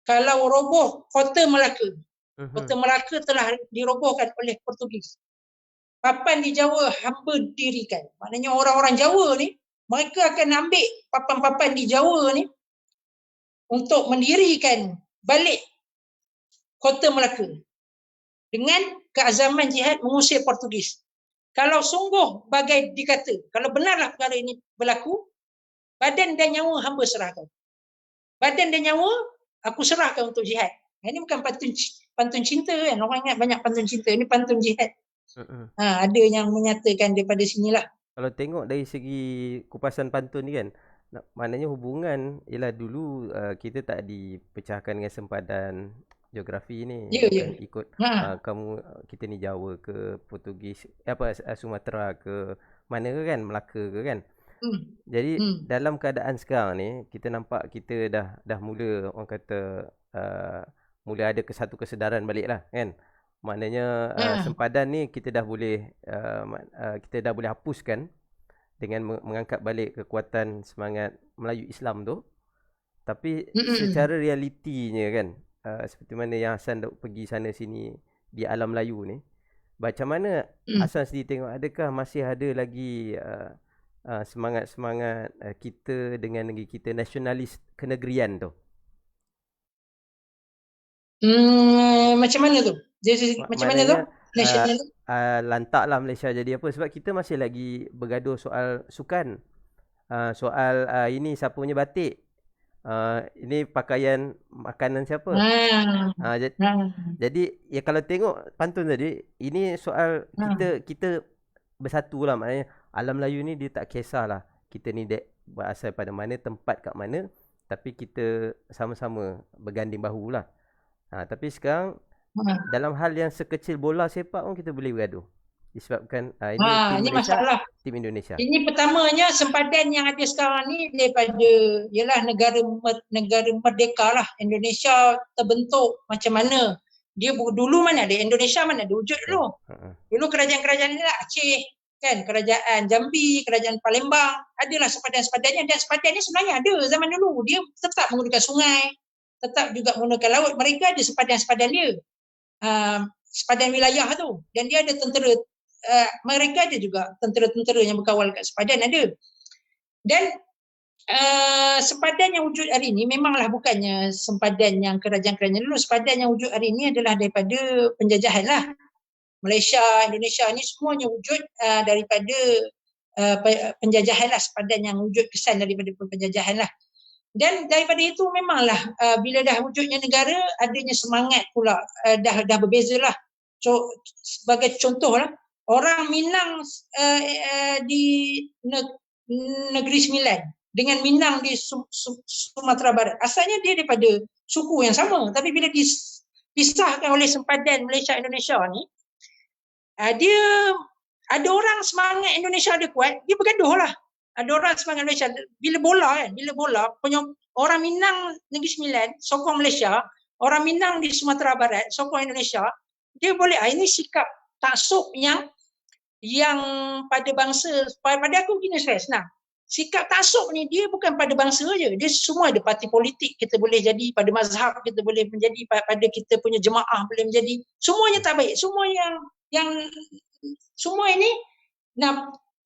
kalau roboh kota Melaka. Kota Melaka telah dirobohkan oleh Portugis. Papan di Jawa hamba dirikan. Maknanya orang-orang Jawa ni, mereka akan ambil papan-papan di Jawa ni untuk mendirikan balik kota Melaka dengan keazaman jihad mengusir Portugis. Kalau sungguh bagai dikata, kalau benarlah perkara ini berlaku, badan dan nyawa hamba serahkan. Badan dan nyawa aku serahkan untuk jihad. Ini bukan pantun cinta kan. Orang ingat banyak pantun cinta. Ini pantun jihad. Ada yang menyatakan daripada sinilah. Kalau tengok dari segi kupasan pantun ni kan, maknanya hubungan ialah dulu kita tak dipecahkan dengan sempadan geografi ni. Ikut kita ni Jawa ke Portugis, Sumatera ke mana ke kan, Melaka ke kan. Jadi dalam keadaan sekarang ni kita nampak kita dah mula, orang kata mula ada satu kesedaran balik lah kan. Maknanya sempadan ni kita dah boleh hapuskan dengan mengangkat balik kekuatan semangat Melayu Islam tu. Tapi secara realitinya kan, seperti mana yang Hasan dah pergi sana sini di alam Melayu ni, macam mana Hasan sendiri tengok, adakah masih ada lagi semangat-semangat kita dengan negeri kita, nasionalis kenegerian tu? Macam mana tu? Macam mana tu? Lantaklah Malaysia jadi apa? Sebab kita masih lagi bergaduh soal sukan. Soal ini siapa punya batik. Ini pakaian makanan siapa. Jadi ya kalau tengok pantun tadi, ini soal kita bersatu lah. Maknanya alam Melayu ni dia tak kisahlah kita ni berasal pada mana, tempat kat mana, tapi kita sama-sama berganding bahu lah. Tapi sekarang dalam hal yang sekecil bola sepak pun kita boleh bergaduh. Disebabkan ini Malaysia, masalah tim Indonesia. Ini pertamanya sempadan yang ada sekarang ni daripada ialah negara merdeka lah. Indonesia terbentuk macam mana? Dia dulu mana ada Indonesia, mana ada wujud dulu. Dulu kerajaan-kerajaan ni lah, Aceh kan, kerajaan Jambi, kerajaan Palembang, adalah sempadan-sempadannya, dan sempadan ni sebenarnya ada zaman dulu. Dia tetap menggunakan sungai, tetap juga menggunakan laut. Mereka ada sempadan-sempadan dia. Sempadan wilayah tu, dan dia ada tentera, mereka ada juga tentera-tentera yang berkawal kat sempadan ada. Dan sempadan yang wujud hari ini memanglah bukannya sempadan yang kerajaan-kerajaan dulu. Sempadan yang wujud hari ini adalah daripada penjajahan lah. Malaysia, Indonesia ni semuanya wujud daripada penjajahan lah. Sempadan yang wujud kesan daripada penjajahan lah. Dan daripada itu memanglah bila dah wujudnya negara, adanya semangat pula dah berbeza lah. So, sebagai contoh lah, orang Minang di Negeri Sembilan dengan Minang di Sumatera Barat, asalnya dia daripada suku yang sama, tapi bila dipisahkan oleh sempadan Malaysia Indonesia ni, dia ada orang semangat Indonesia dia kuat, dia bergaduh lah. Ada orang semangat Malaysia, bila bola, orang Minang Negeri Sembilan sokong Malaysia, orang Minang di Sumatera Barat sokong Indonesia, dia boleh, ini sikap taksub yang pada bangsa, pada aku gini stress. Nah, sikap taksub ni dia bukan pada bangsa je, dia semua ada parti politik, kita boleh jadi pada mazhab, kita boleh menjadi pada kita punya jemaah boleh menjadi, semuanya tak baik. Semua yang semua ini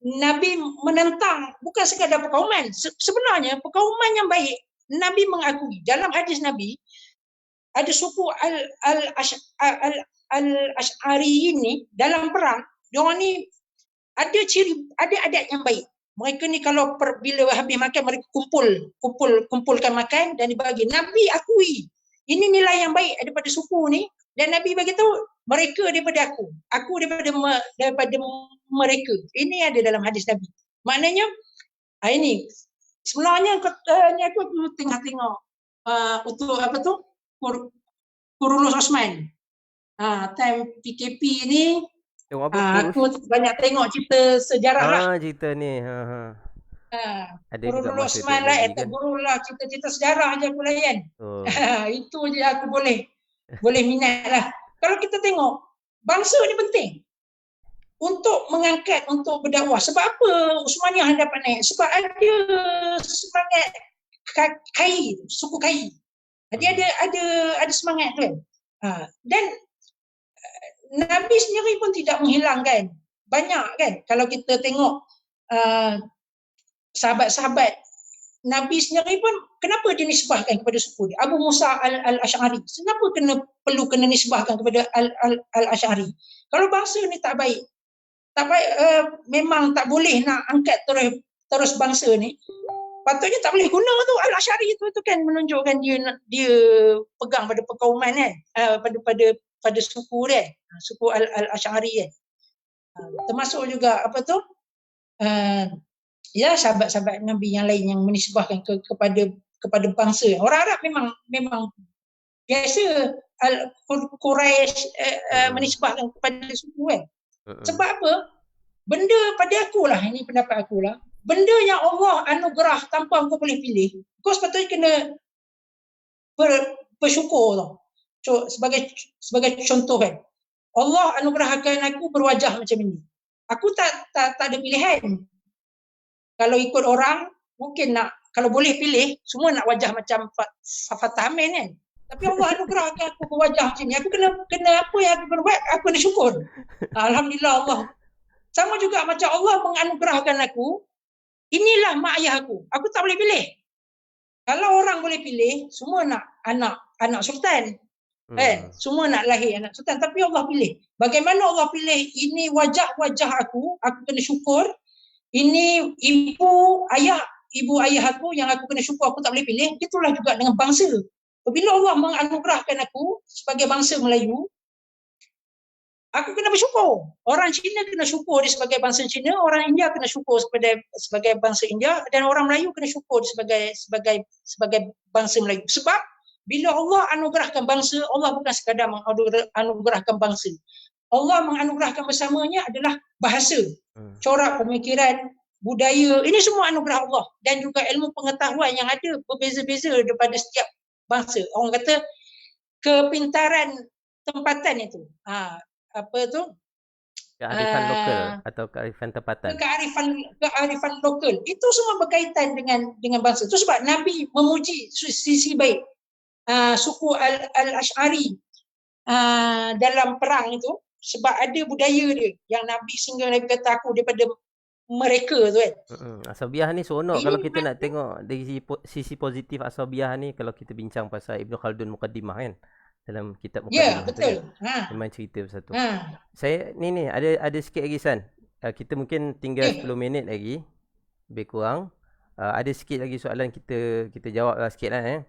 Nabi menentang, bukan sekadar perkauman. Sebenarnya perkauman yang baik Nabi mengakui. Dalam hadis Nabi ada suku Al-Ash'ari ini dalam perang, diorang ni ada adat yang baik. Mereka ni kalau bila habis makan, mereka kumpulkan makan dan dibagi. Nabi akui ini nilai yang baik daripada suku ni, dan Nabi bagi tahu mereka daripada aku daripada mereka. Ini ada dalam hadis Nabi. Maknanya ini sebenarnya aku tengok untuk apa tu Kurulus Osman. Time PKP ni aku banyak tengok cerita sejarah lah. Cerita ni. Kurulus Osman lah, guru lah, cerita-cerita sejarah je aku layan. Itu je aku boleh minat lah. Kalau kita tengok, bangsa ni penting untuk mengangkat, untuk berdakwah. Sebab apa Usmaniyah dapat naik? Sebab ada semangat Kai, suku Kai. Dia ada semangat tu kan. Dan Nabi sendiri pun tidak menghilangkan. Banyak kan, kalau kita tengok sahabat-sahabat Nabi sendiri pun, kenapa dia nisbahkan kepada suku dia? Abu Musa Al-Ash'ari, kenapa perlu nisbahkan kepada Al-Ash'ari? Kalau bangsa ni tak baik, memang tak boleh nak angkat terus bangsa ni, patutnya tak boleh guna tu Al-Ash'ari tu kan, menunjukkan dia pegang pada perkauman kan, pada suku dia, suku Al-Ash'ari kan. Termasuk juga apa tu, sahabat-sahabat Nabi yang lain yang menisbahkan kepada bangsa. Orang Arab memang biasa Quraisy menisbahkan kepada suku kan. Sebab apa? Benda pada akulah, ini pendapat akulah, benda yang Allah anugerah tanpa kau boleh pilih, kau sepatutnya kena bersyukur tau. So, sebagai contoh kan, Allah anugerahkan aku berwajah macam ini. Aku tak ada pilihan. Kalau ikut orang, mungkin kalau boleh pilih, semua nak wajah macam Fatah Amin kan. Tapi Allah anugerahkan aku berwajah macam ni. Aku kena apa yang aku berbuat, aku kena syukur. Alhamdulillah Allah. Sama juga macam Allah menganugerahkan aku, inilah mak ayah aku. Aku tak boleh pilih. Kalau orang boleh pilih, semua nak anak sultan. Semua nak lahir anak sultan. Tapi Allah pilih. Bagaimana Allah pilih? Ini wajah-wajah aku kena syukur. Ini ibu ayah aku yang aku kena syukur, aku tak boleh pilih. Itulah juga dengan bangsa. Apabila Allah menganugerahkan aku sebagai bangsa Melayu, aku kena bersyukur. Orang Cina kena syukur dia sebagai bangsa Cina, orang India kena syukur sebagai bangsa India, dan orang Melayu kena syukur sebagai bangsa Melayu. Sebab bila Allah anugerahkan bangsa, Allah bukan sekadar menganugerahkan bangsa. Allah menganugerahkan bersamanya adalah bahasa, corak pemikiran, budaya. Ini semua anugerah Allah, dan juga ilmu pengetahuan yang ada berbeza-beza daripada setiap bangsa. Orang kata kepintaran tempatan itu. Apa tu? Kearifan lokal atau kearifan tempatan. Kearifan lokal. Itu semua berkaitan dengan bangsa. Itu sebab Nabi memuji sisi baik suku Al-Ash'ari dalam perang itu, sebab ada budaya dia yang Nabi, sehingga Nabi kata aku daripada mereka tu kan. Asabiah ni seronok kalau kita nak tengok dari sisi positif Asabiah ni, kalau kita bincang pasal Ibn Khaldun Muqaddimah kan, dalam kitab Muqaddimah. Ya, betul. Memang cerita pasal tu. Saya ni ada sikit lagi San. Kita mungkin tinggal 10 minit lagi, lebih kurang. Ada sikit lagi soalan kita jawab lah sikit lah.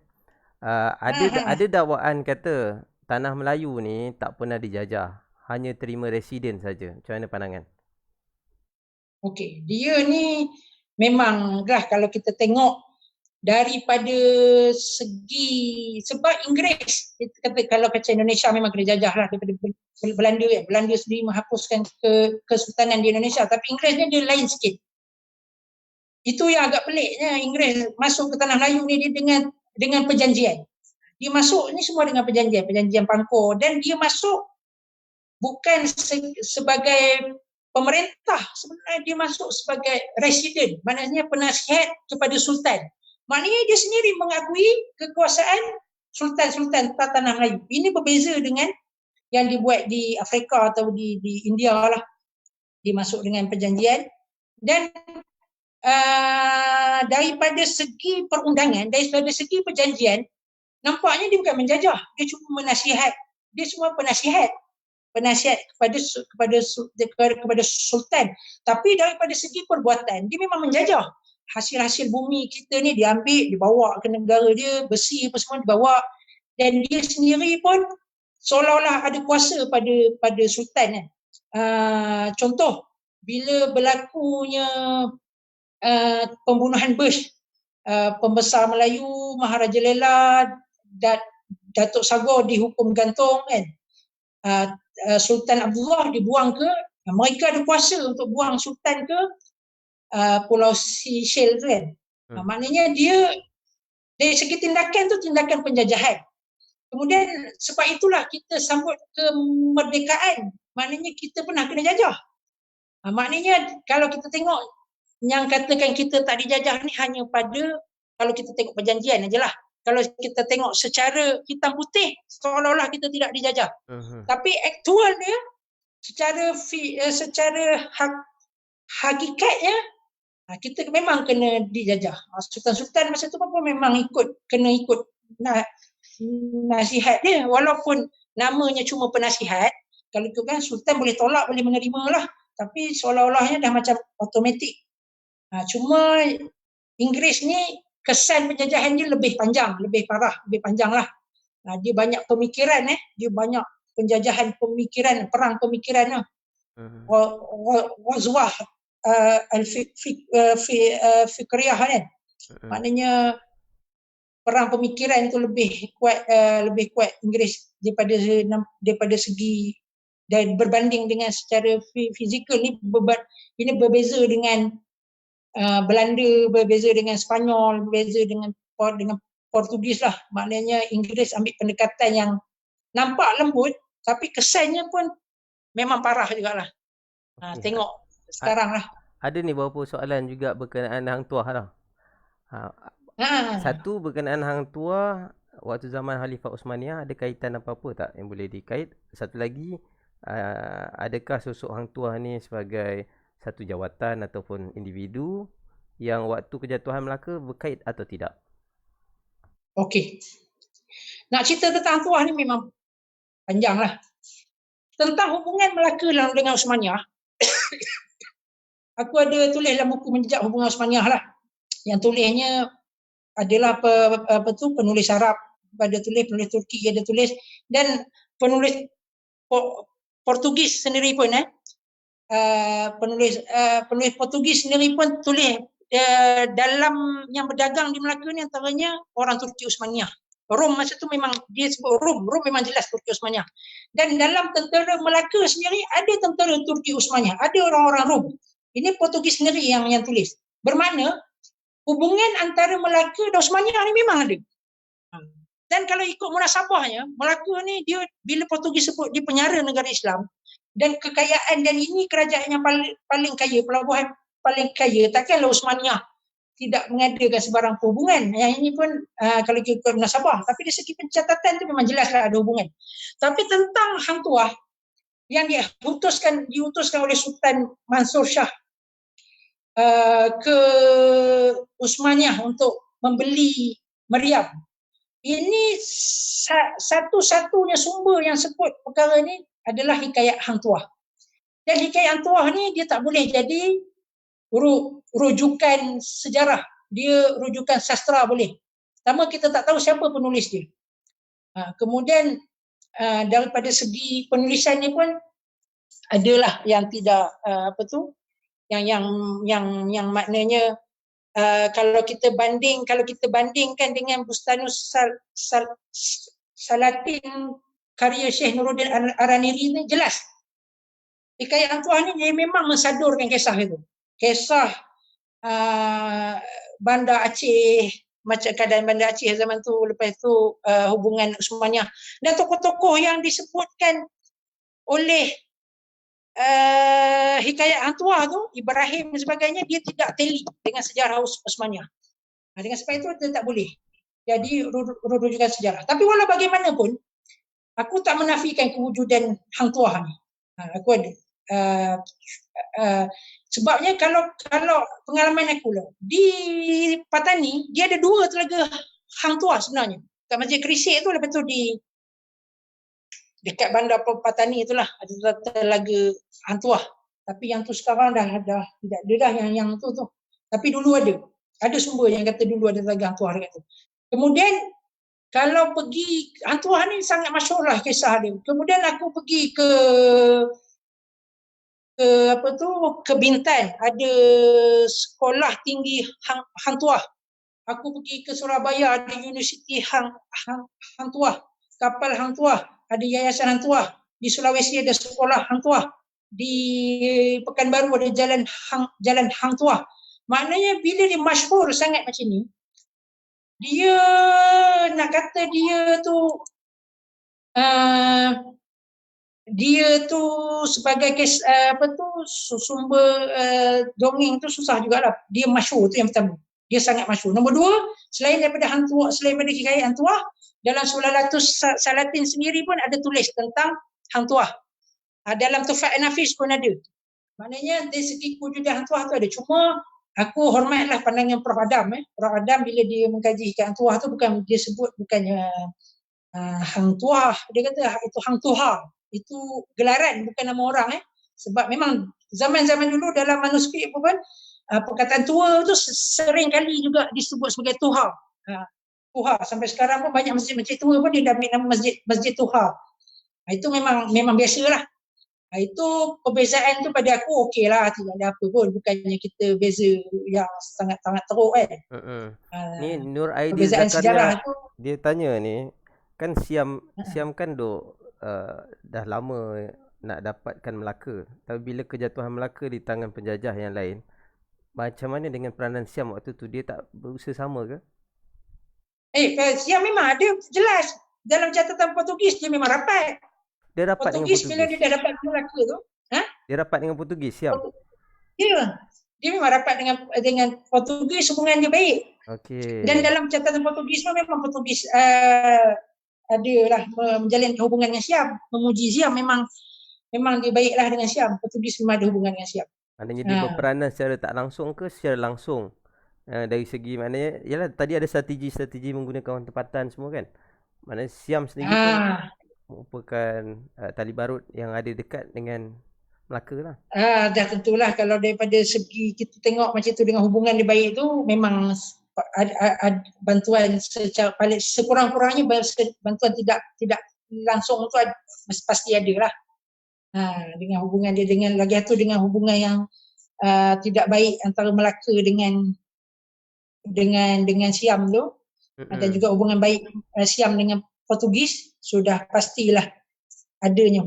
Ada dakwaan kata tanah Melayu ni tak pernah dijajah, hanya terima residen saja. Macam mana pandangan? Okey, dia ni memanglah kalau kita tengok daripada segi, sebab Inggeris kalau kata Indonesia memang kena jajah lah daripada Belanda kan. Belanda sendiri menghapuskan kesultanan di Indonesia, tapi Inggeris ni dia lain sikit. Itu yang agak peliknya, Inggeris masuk ke tanah Melayu ni dia dengan perjanjian. Dia masuk ni semua dengan perjanjian Pangkor, dan dia masuk bukan sebagai pemerintah, sebenarnya dia masuk sebagai resident, maknanya penasihat kepada sultan. Maknanya dia sendiri mengakui kekuasaan sultan-sultan tanah Melayu. Ini berbeza dengan yang dibuat di Afrika atau di India lah. Dia masuk dengan perjanjian, dan daripada segi perundangan, daripada segi perjanjian, nampaknya dia bukan menjajah, dia cuma menasihat. Dia semua penasihat kepada sultan. Tapi daripada segi perbuatan, dia memang menjajah. Hasil-hasil bumi kita ni diambil, dibawa ke negara dia, besi apa semua dibawa, dan dia sendiri pun seolah-olah ada kuasa pada sultan. Contoh, bila berlakunya pembunuhan Bush, pembesar Melayu Maharaja Lela, Datuk Sagor dihukum gantung kan. Sultan Abdullah dibuang mereka ada kuasa untuk buang sultan ke Pulau Seychelles kan. Maknanya dia dari segi tindakan tu tindakan penjajahan. Kemudian sebab itulah kita sambut kemerdekaan, maknanya kita pernah kena jajah. Maknanya kalau kita tengok yang katakan kita tak dijajah ni hanya pada kalau kita tengok perjanjian ajalah. Kalau kita tengok secara hitam putih, seolah-olah kita tidak dijajah. Tapi aktual dia, secara hakikatnya, kita memang kena dijajah. Sultan-sultan masa tu pun memang kena ikut nasihat dia. Walaupun namanya cuma penasihat, kalau itu kan sultan boleh tolak, boleh menerima lah. Tapi seolah-olahnya dah macam automatik. Cuma Inggeris ni, kesan penjajahan dia lebih panjang, lebih parah, lebih panjang lah. Dia banyak pemikiran, dia banyak penjajahan pemikiran, perang pemikiran. Wazwah al-fikriyah kan. Maknanya perang pemikiran tu lebih kuat Inggeris daripada segi, dan berbanding dengan secara fizikal ni ini berbeza dengan Belanda, berbeza dengan Spanyol, berbeza dengan Portugis lah. Maknanya Inggeris ambil pendekatan yang nampak lembut, tapi kesannya pun memang parah jugalah. Tengok sekarang lah. Ada ni beberapa soalan juga berkenaan Hang Tuah lah. Satu berkenaan Hang Tuah waktu zaman Khalifah Osmaniyah, ada kaitan apa-apa tak yang boleh dikait? Satu lagi, adakah sosok Hang Tuah ni sebagai satu jawatan ataupun individu yang waktu kejatuhan Melaka berkait atau tidak? Okey. Nak cerita tentang Hang Tuah ni memang panjang lah. Tentang hubungan Melaka dengan Osmaniyah, aku ada tulis dalam buku Menjejak Hubungan Osmaniyah lah. Yang tulisnya adalah penulis Arab ada tulis, penulis Turki ada tulis, dan penulis Portugis sendiri pun penulis Portugis sendiri pun tulis dalam yang berdagang di Melaka ni antaranya orang Turki Osmaniyah. Rom masa tu memang dia sebut Rom memang jelas Turki Osmaniyah. Dan dalam tentera Melaka sendiri ada tentera Turki Osmaniyah, ada orang-orang Rom. Ini Portugis sendiri yang tulis. Bermakna hubungan antara Melaka dan Osmaniyah ni memang ada. Dan kalau ikut munasabahnya, Melaka ni dia bila Portugis sebut dia penyara negara Islam, dan kekayaan, dan ini kerajaan yang paling kaya, pelabuhan paling kaya, takkanlah Osmaniyah tidak mengadakan sebarang hubungan. Yang ini pun kalau ikut munasabah, tapi dari segi pencatatan tu memang jelaslah ada hubungan. Tapi tentang Hang Tuah yang diutuskan oleh Sultan Mansur Shah ke Osmaniyah untuk membeli meriam. Ini satu-satunya sumber yang sebut perkara ni adalah hikayat Hang Tuah. Dan hikayat Hang Tuah ni dia tak boleh jadi rujukan sejarah. Dia rujukan sastra boleh. Pertama kita tak tahu siapa penulis dia. Kemudian daripada segi penulisan ni pun adalah yang tidak yang maknanya kalau kita bandingkan dengan Bustanus Salatin karya Syekh Nuruddin Araniri ni jelas. Hikayat Hang Tuah ni dia memang mensadurkan kisah itu. Kisah Bandar Aceh, macam keadaan Bandar Aceh zaman tu, lepas tu hubungan Uthmaniyah dan tokoh-tokoh yang disebutkan oleh hikayat Hang Tuah tu, Ibrahim dan sebagainya, dia tidak teli dengan sejarah Uthmaniyah. Dengan sebab itu dia tak boleh jadi rujukan sejarah. Tapi walau bagaimanapun, aku tak menafikan kewujudan Hang Tuah ni. Aku ada. Sebabnya kalau pengalaman aku lah, di Patani dia ada 2 telaga Hang Tuah sebenarnya. Kat Masjid Kerisik tu, lepas tu di dekat bandar Patani itulah ada telaga Hang Tuah. Tapi yang tu sekarang dah tidak ada dah yang tu. Tapi dulu ada. Ada sumber yang kata dulu ada telaga Hang Tuah dekat tu. Kemudian kalau pergi Hang Tuah ni sangat masyhur lah kisah dia. Kemudian aku pergi ke Bintan, ada sekolah tinggi Hang Tuah. Aku pergi ke Surabaya, ada Universiti Hang Tuah, kapal Hang Tuah, ada yayasan Hang Tuah. Di Sulawesi ada sekolah Hang Tuah. Di Pekanbaru ada jalan Hang Tuah. Maknanya bila dia masyhur sangat macam ni, dia nak kata dia tu sebagai sumber dongeng tu susah jugalah. Dia masyhur tu yang pertama. Dia sangat masyhur. Nombor 2, selain daripada Hang Tuah, selain daripada hikayat Hang Tuah, dalam Sulalatus Salatin sendiri pun ada tulis tentang Hang Tuah. Dalam Tufat Nafis pun ada. Maknanya dari segi kewujudan Hang Tuah tu ada. Cuma aku hormatlah pandangan Prof Adam. Prof Adam bila dia mengkaji hikayat Hang Tuah tu, bukan dia sebut bukannya Hang Tuah, dia kata itu Hang Tuah. Itu gelaran, bukan nama orang. Sebab memang zaman-zaman dulu dalam manuskrip pun perkataan tua tu sering kali juga disebut sebagai Tuha. Tuha. Sampai sekarang pun banyak masjid-masjid tua pun dia dah ambil nama masjid Tuha. Itu memang biasalah. Itu perbezaan tu pada aku okey lah, tidak ada apa pun. Bukannya kita beza yang sangat-sangat teruk kan. Ni Nur Aidil Perbezaan sejarah Zakaria tu. dia tanya ni, kan Siam kan dah lama nak dapatkan Melaka. Tapi bila kejatuhan Melaka di tangan penjajah yang lain, macam mana dengan peranan Siam waktu tu? Dia tak berusaha sama ke? Siam memang ada jelas. Dalam catatan Portugis dia memang rapat. Dia rapat Portugis dengan Portugis. bila dia dah dapat Melaka tu, dia rapat dengan Portugis, Siam. Dia memang rapat dengan Portugis, hubungan dia baik. Okey. Dan dalam catatan Portugis tu memang Portugis adalah menjalin hubungan dengan Siam, memuji Siam, memang dia baiklah dengan Siam. Portugis memang ada hubungan dengan Siam. Maknanya dia berperanan secara tak langsung ke secara langsung? Dari segi maknanya, yalah tadi ada strategi menggunakan tempatan semua kan. Maknanya Siam sendiri pun merupakan tali barut yang ada dekat dengan Melaka lah. Dah tentulah kalau daripada segi kita tengok macam tu dengan hubungan dia baik tu, memang bantuan secara paling sekurang-kurangnya bantuan tidak langsung tu pasti ada lah. Dengan hubungan dia dengan lagi satu dengan hubungan yang tidak baik antara Melaka dengan Siam tu, dan juga hubungan baik Siam dengan Portugis, sudah pastilah adanya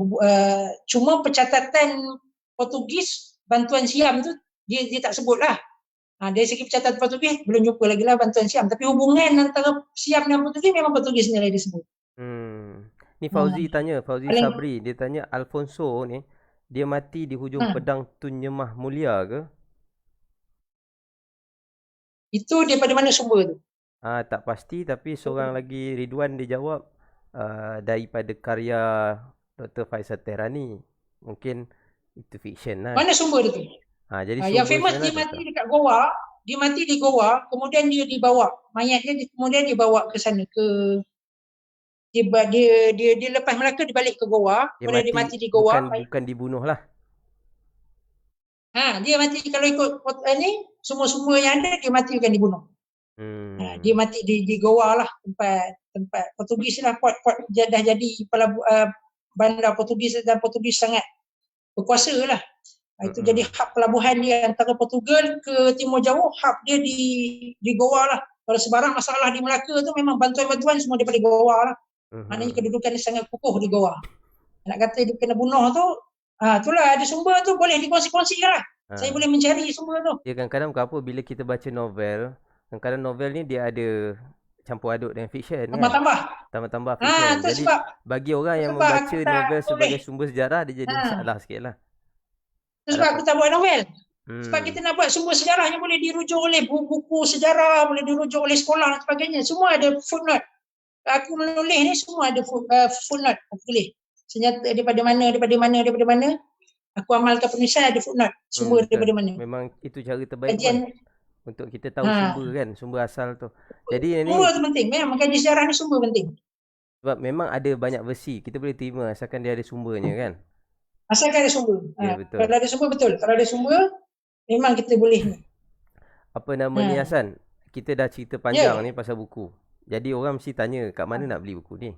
cuma pencatatan Portugis bantuan Siam tu dia tak sebut lah. Dari segi pencatatan Portugis belum jumpa lagi lah bantuan Siam, tapi hubungan antara Siam dan Portugis memang Portugis sendiri disebut. Ni Fauzi tanya, Fauzi Sabri, dia tanya Alfonso ni dia mati di hujung pedang Tun Nyemah Mulia ke? Itu daripada mana sumber tu? Tak pasti, tapi seorang lagi Ridwan dia jawab daripada karya Dr. Faisal Tehrani. Mungkin itu fiction lah. Mana sumber tu? Jadi yang famous dia mati dekat Goa, dia mati di Goa, kemudian dia dibawa mayat dia, kemudian dibawa ke sana ke dia lepas Melaka dia balik ke Goa, kemudian dia mati di Goa. Bukan dibunuh lah. Dia mati kalau ikut ni semua yang ada dia mati bukan dibunuh. Dia mati di Goa lah, tempat Portugis lah, port dah jadi bandar Portugis dan Portugis sangat berkuasa lah. Itu jadi hub pelabuhan dia antara Portugal ke Timur Jauh, hub dia di Goa lah. Kalau sebarang masalah di Melaka tu memang bantuan-bantuan semua daripada Goa lah. Maknanya kedudukan dia sangat kukuh di Goa. Nak kata dia kena bunuh tu, itulah ada sumber tu boleh dikongsi-kongsikan lah. Saya boleh mencari sumber tu. Ya, kadang-kadang kenapa bila kita baca novel, kadang-kadang novel ni dia ada campur aduk dengan fiksyen kan. Tambah-tambah fiksyen. Jadi sebab, bagi orang yang membaca novel sebagai sumber sejarah, dia jadi masalah sikit lah. Itu sebab aku tak buat novel. Sebab kita nak buat sumber sejarah yang boleh dirujuk oleh buku sejarah, boleh dirujuk oleh sekolah dan sebagainya. Semua ada footnote. Aku menulis ni semua ada footnote. Aku tulis. Senjata daripada mana. Aku amalkan penulisan ada footnote. Sumber daripada mana. Memang itu cara terbaik untuk kita tahu sumber kan. Sumber asal tu. Jadi sumber tu penting. Memang mengkaji sejarah ni sumber penting. Sebab memang ada banyak versi. Kita boleh terima asalkan dia ada sumbernya kan. Asalkan ada sumber. Ya, betul. Kalau ada sumber betul. Kalau ada sumber, memang kita boleh. Apa nama ni Hasan? Kita dah cerita panjang ni pasal buku. Jadi orang mesti tanya kat mana nak beli buku ni?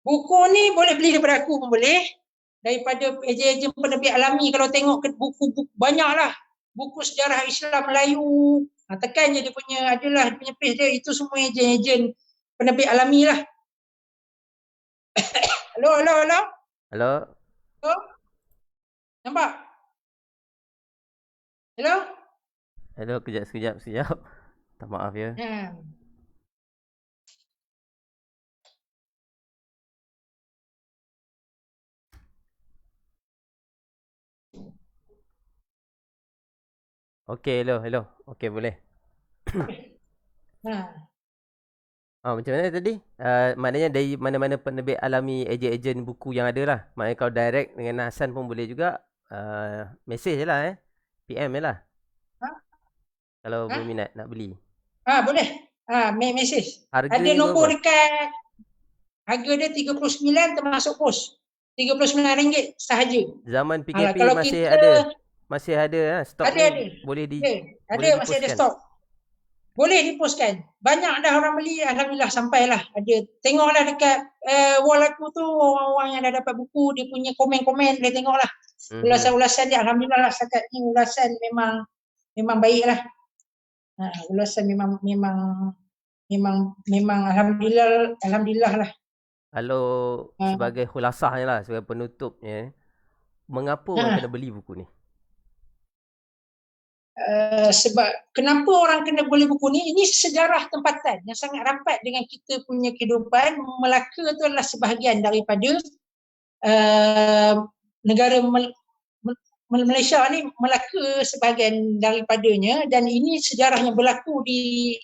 Buku ni boleh beli daripada aku pun boleh. Daripada ejen-ejen penerbit alami. Kalau tengok buku-buku banyak lah. Buku sejarah Islam Melayu. Tekan je dia punya, adalah dia punya page dia. Itu semua ejen-ejen penerbit alami lah. Hello? Hello? Nampak? Hello? Hello, sekejap. Tak maaf ya. Okey, hello. Okey, boleh. Macam mana tadi? Maknanya dari mana-mana penerbit alami ejen-ejen buku yang ada lah. Maknanya kalau direct dengan Hasan pun boleh juga. Mesej je lah PM je lah. Kalau berminat nak beli. Boleh. Mesej. Harga ada nombor dekat. Harga dia 39 termasuk pos. RM39 sahaja. Zaman PKP masih ada stok. Ada. Boleh masih ada stok. Boleh dipostkan. Banyak dah orang beli. Alhamdulillah sampailah. Ada. Tengoklah dekat wall aku tu. Orang-orang yang dah dapat buku. Dia punya komen-komen. Boleh tengoklah. Ulasan-ulasan dia. Alhamdulillah lah. Setakat ni ulasan memang baik lah. Ulasan memang Alhamdulillah lah. Kalau sebagai khulasahnya lah. Sebagai penutupnya. Mengapa orang kena beli buku ni? Sebab kenapa orang kena beli buku ni, ini sejarah tempatan yang sangat rapat dengan kita punya kehidupan. Melaka itu adalah sebahagian daripada negara Malaysia ni. Melaka sebahagian daripadanya, dan ini sejarah yang berlaku di,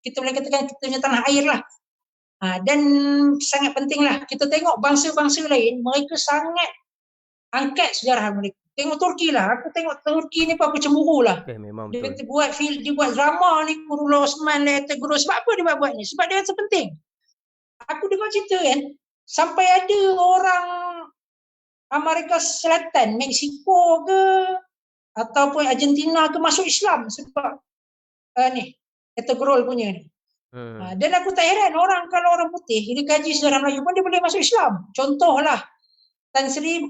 kita boleh katakan, kita punya tanah air lah. Dan sangat penting lah kita tengok bangsa-bangsa lain, mereka sangat angkat sejarah mereka. Tengok Turki lah. Aku tengok Turki ni pun aku cemburu lah. Memang betul. Dia buat drama ni, Kurullah Osman, Guru. Sebab apa dia buat ni? Sebab dia rasa penting. Aku dengar cerita kan, sampai ada orang Amerika Selatan, Mexico ke, ataupun Argentina ke masuk Islam sebab ni, Guru punya ni. Dan aku tak heran kalau orang putih, dia kaji sejarah Melayu pun dia boleh masuk Islam. Contohlah, Tan Sri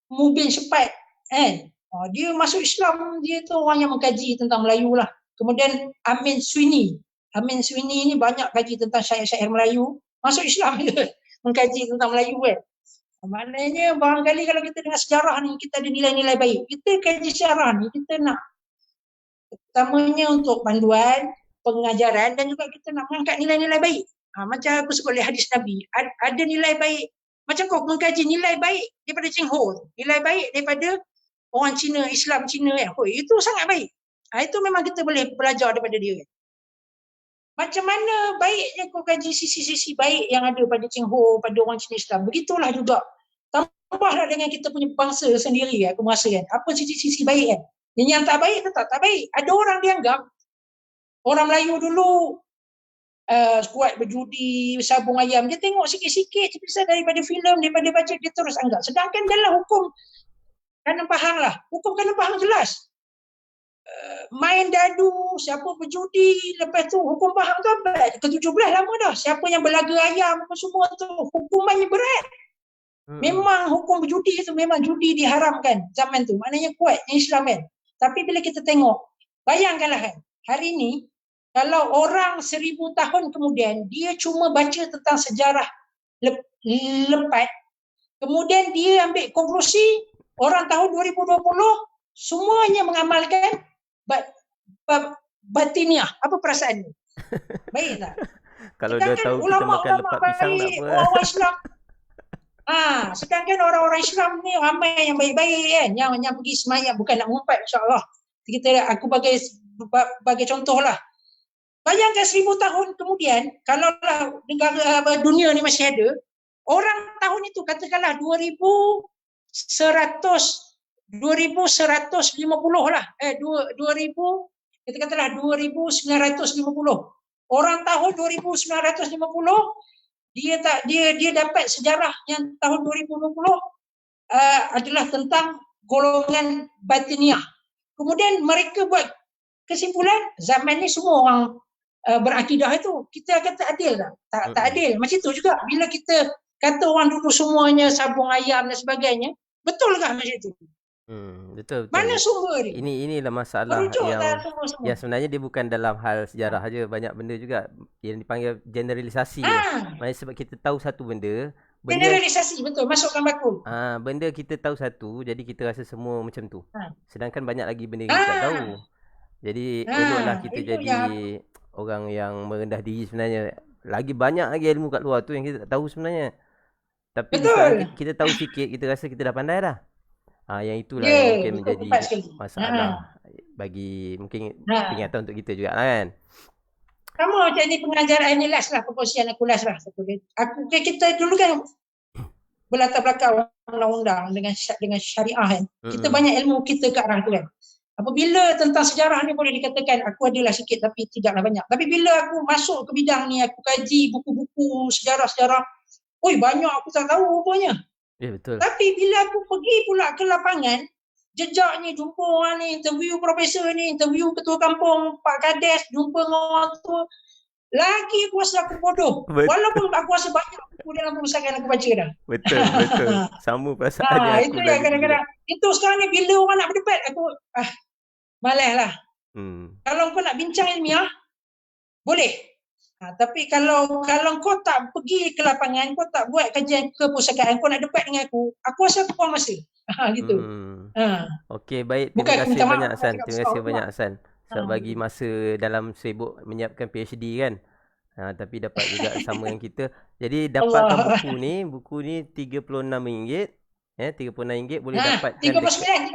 Mubin Shepat kan. Dia masuk Islam, dia tu orang yang mengkaji tentang Melayu lah. Kemudian Amin Sweeney ni banyak kaji tentang syair-syair Melayu, masuk Islam dia mengkaji tentang Melayu kan. Maknanya barangkali kalau kita dengan sejarah ni, kita ada nilai-nilai baik. Kita kaji sejarah ni, kita nak pertamanya untuk panduan, pengajaran, dan juga kita nak mengangkat nilai-nilai baik. Macam aku sebut oleh hadis Nabi, ada nilai baik. Macam kau mengkaji nilai baik daripada Cheng Ho, nilai baik daripada orang Cina, Islam Cina kan. Itu sangat baik. Itu memang kita boleh belajar daripada dia kan. Macam mana baiknya kau kaji sisi-sisi baik yang ada pada Cheng Ho, pada orang Cina Islam. Begitulah juga. Tambahlah dengan kita punya bangsa sendiri, aku merasa kan. Apa sisi-sisi baik kan. Yang tak baik tetap tak baik. Ada orang dianggap, orang Melayu dulu kuat berjudi, sabung ayam. Dia tengok sikit-sikit cerita daripada filem, daripada baca, dia terus anggap. Sedangkan dalam hukum kanan faham lah. Hukum kanan faham jelas. Main dadu, siapa berjudi, lepas tu hukum faham tu abad ke-17 lama dah. Siapa yang berlaga ayam apa semua tu, hukumannya berat. Memang hukum judi itu memang judi diharamkan zaman tu. Maknanya kuat Islam kan. Tapi bila kita tengok, bayangkanlah kan, hari ini kalau orang 1000 tahun kemudian dia cuma baca tentang sejarah lepat, kemudian dia ambil konklusi orang tahun 2020 semuanya mengamalkan batiniah. Apa perasaanmu? Baik tak? Kalau dia tahu kita makan lepat pisang tak apa. Orang Islam. Sedangkan orang-orang Islam ni ramai yang baik-baik kan, yang pergi semayang, bukan nak mengumpat, insya-Allah. Aku bagi contoh lah. Bayangkan 1000 tahun kemudian, kalaulah negara dunia ni masih ada, orang tahun itu katakanlah 2150 lah. 2000 katakanlah 2950. Orang tahun 2950 dia dapat sejarah yang tahun 2020 adalah tentang golongan batiniah. Kemudian mereka buat kesimpulan zaman ni semua orang berakidah itu. Kita kata adil tak? Tak adil. Macam tu juga bila kita kata orang dulu semuanya sabung ayam dan sebagainya, betul tak macam itu? Betul. Mana sumber dia? Inilah masalah yang sebenarnya dia bukan dalam hal sejarah aja, banyak benda juga yang dipanggil generalisasi. Maksudnya sebab kita tahu satu benda generalisasi, betul, masukkan bakul. Benda kita tahu satu, jadi kita rasa semua macam tu. Sedangkan banyak lagi benda yang kita tak tahu. Jadi eloklah kita jadi orang yang merendah diri sebenarnya. Lagi banyak lagi ilmu kat luar tu yang kita tak tahu sebenarnya. Tapi kita tahu sikit, kita rasa kita dah pandai dah. Yang itulah yang mungkin menjadi masalah bagi mungkin peringatan untuk kita juga kan. Kamu macam ni pengajaran ni last lah, perkongsian aku last lah. Kita dulu kan berlatar belakang undang-undang dengan syariah kan. Kita banyak ilmu kita ke arah tu kan. Apabila tentang sejarah ni boleh dikatakan aku adalah sikit tapi tidaklah banyak. Tapi bila aku masuk ke bidang ni, aku kaji buku-buku sejarah-sejarah, banyak aku tak tahu rupanya. Ya, betul. Tapi bila aku pergi pula ke lapangan, jejak ni, jumpa orang ni, interview profesor ni, interview ketua kampung, Pak Kades, jumpa dengan orang tu, lagi aku rasa aku bodoh. Walaupun aku rasa banyak buku dalam perpustakaan aku baca dah. Betul. Sama perasaan yang itu yang kadang-kadang. Itu sekarang ni bila orang nak berdebat, aku malas lah. Kalau kau nak bincang ilmiah, boleh. Tapi kalau kau tak pergi ke lapangan, kau tak buat kajian ke perpustakaan, kau nak debat dengan aku rasa aku buang masa. Gitu. Okey, baik. Terima kasih banyak Hasan. Terima kasih banyak Hasan. Sebab bagi masa dalam sibuk menyiapkan PhD kan. Tapi dapat juga sama yang kita. Jadi dapatkan buku ni RM36. RM36 boleh dapatkan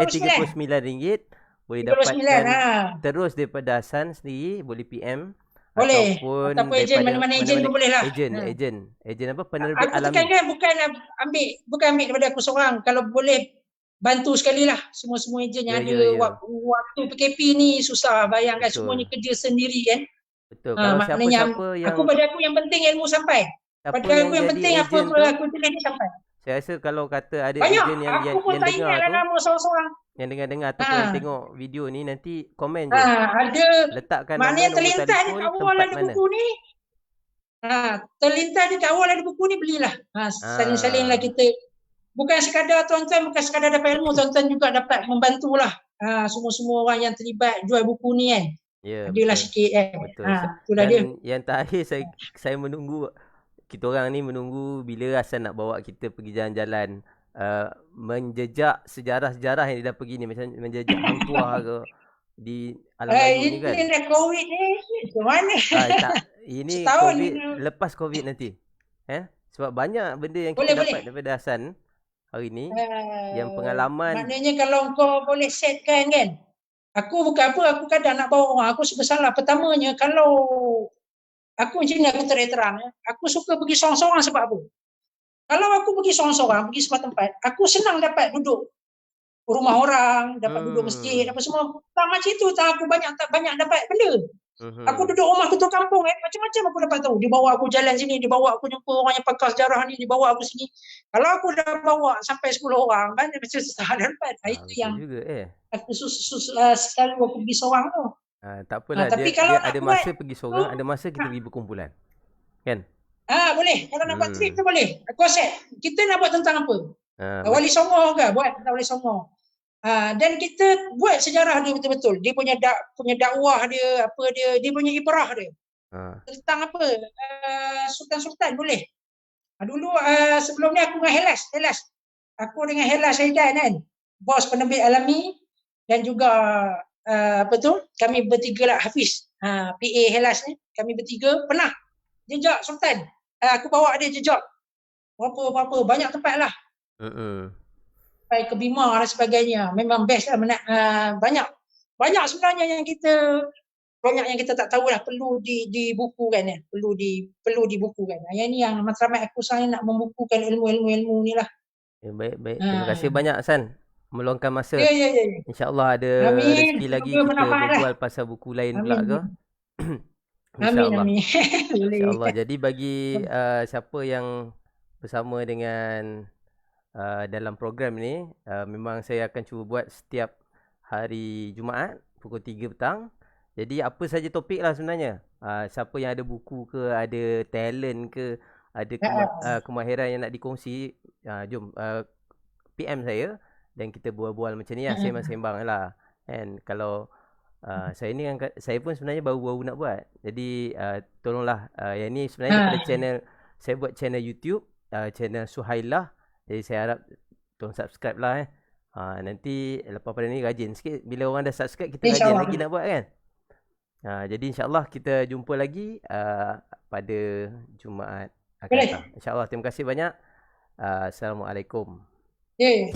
RM39 boleh dapatkan terus daripada Hasan sendiri, boleh PM. Boleh. Ataupun ejen, mana-mana ejen pun boleh lah. Ejen apa? Penerbit Aku alami. Aku tekankan bukan ambil daripada aku seorang. Kalau boleh bantu sekali lah semua ejen yang ada waktu PKP ni susah. Bayangkan semuanya kerja sendiri kan. Betul. Kalau siapa-siapa yang pada aku yang penting ilmu sampai. Pada aku yang penting apa aku tulis ni sampai. Saya rasa kalau kata ada ejen yang dengar tu, nama seorang-seorang yang dengar ataupun yang tengok video ni, nanti komen je. Ada. Letakkan maknanya nombor terlintas di telefon, awal ada buku ni. Terlintas di awal ada buku ni, belilah. Saling-salinglah kita. Bukan sekadar tuan-tuan, bukan sekadar dapat ilmu, tuan-tuan juga dapat membantulah. Semua-semua orang yang terlibat jual buku ni kan. Adalah sikit kan. Betul. Itulah dia. Yang terakhir saya menunggu, kita orang ni menunggu bila Hasan nak bawa kita pergi jalan-jalan, menjejak sejarah-sejarah yang dia dah pergi ni, macam menjejak hang tuah ke di alam Melayu ni kan. Ini dah COVID ni, macam mana? Ini COVID, lepas COVID nanti. Sebab banyak benda yang kita dapat daripada Hasan hari ni, yang pengalaman. Maknanya kalau kau boleh setkan kan, aku bukan apa, aku kadang nak bawa orang, aku suka salah. Pertamanya, kalau aku macam ni, aku terang, aku suka pergi seorang-seorang sebab apa? Kalau aku pergi seorang-seorang, pergi sebuah tempat, aku senang dapat duduk rumah orang, dapat duduk masjid, apa semua. Tak macam itu, aku banyak dapat benda. Aku duduk rumah ketua kampung, macam-macam aku dapat tahu. Dia bawa aku jalan sini, dia bawa aku jumpa orang yang pakar sejarah ni, dia bawa aku sini. Kalau aku dah bawa sampai 10 orang, kan macam susah dapat. Itu yang aku selalu aku pergi seorang tu. Tak apalah, dia ada masa pergi seorang, ada masa kita pergi berkumpulan. Kan? Boleh. Kalau nak buat trip Hmm. tu boleh. Aku accept. Kita nak buat tentang apa? Wali Songo ke? Buat tentang Wali Songo. Dan kita buat sejarah dia betul-betul. Dia punya dakwah dia, apa dia punya ibrah dia. Tentang apa? Sultan-sultan boleh. Dulu sebelum ni aku dengan Helas. Aku dengan Helas Syaidan kan. Bos penerbit alami dan juga apa tu? Kami bertiga lah Hafiz. PA Helas ni. Kami bertiga pernah jejak Sultan. Aku bawa dia jejak. Berapa banyak tempat lah. Sampai ke Bima dan sebagainya. Memang best lah. Banyak sebenarnya yang kita tak tahu lah, perlu dibukukan ya. Perlu dibukukan. Yang ni yang matlamat aku sekarang nak membukukan ilmu-ilmu ni lah. Baik. Terima kasih banyak San meluangkan masa. Ya. InsyaAllah ada Amin. rezeki lagi Semoga kita bermanfaat lah. berbual pasal buku lain pula ke. Amin. InsyaAllah. Boleh. InsyaAllah. Jadi bagi siapa yang bersama dengan dalam program ni, memang saya akan cuba buat setiap hari Jumaat pukul 3 petang. Jadi apa saja topik lah sebenarnya. Siapa yang ada buku ke, ada talent ke, ada kemahiran yang nak dikongsi, jom PM saya dan kita bual-bual macam ni lah, sembang-sembang lah. And kalau saya ni kan, saya pun sebenarnya baru-baru nak buat. Jadi tolonglah, yang ni sebenarnya daripada channel, saya buat channel YouTube, channel Suhailah. Jadi saya harap tolong subscribe lah nanti lepas pada ni rajin sikit. Bila orang dah subscribe, kita rajin lagi nak buat kan. Jadi insyaAllah kita jumpa lagi pada Jumaat akan datang. InsyaAllah. Terima kasih banyak. Assalamualaikum. Yeah.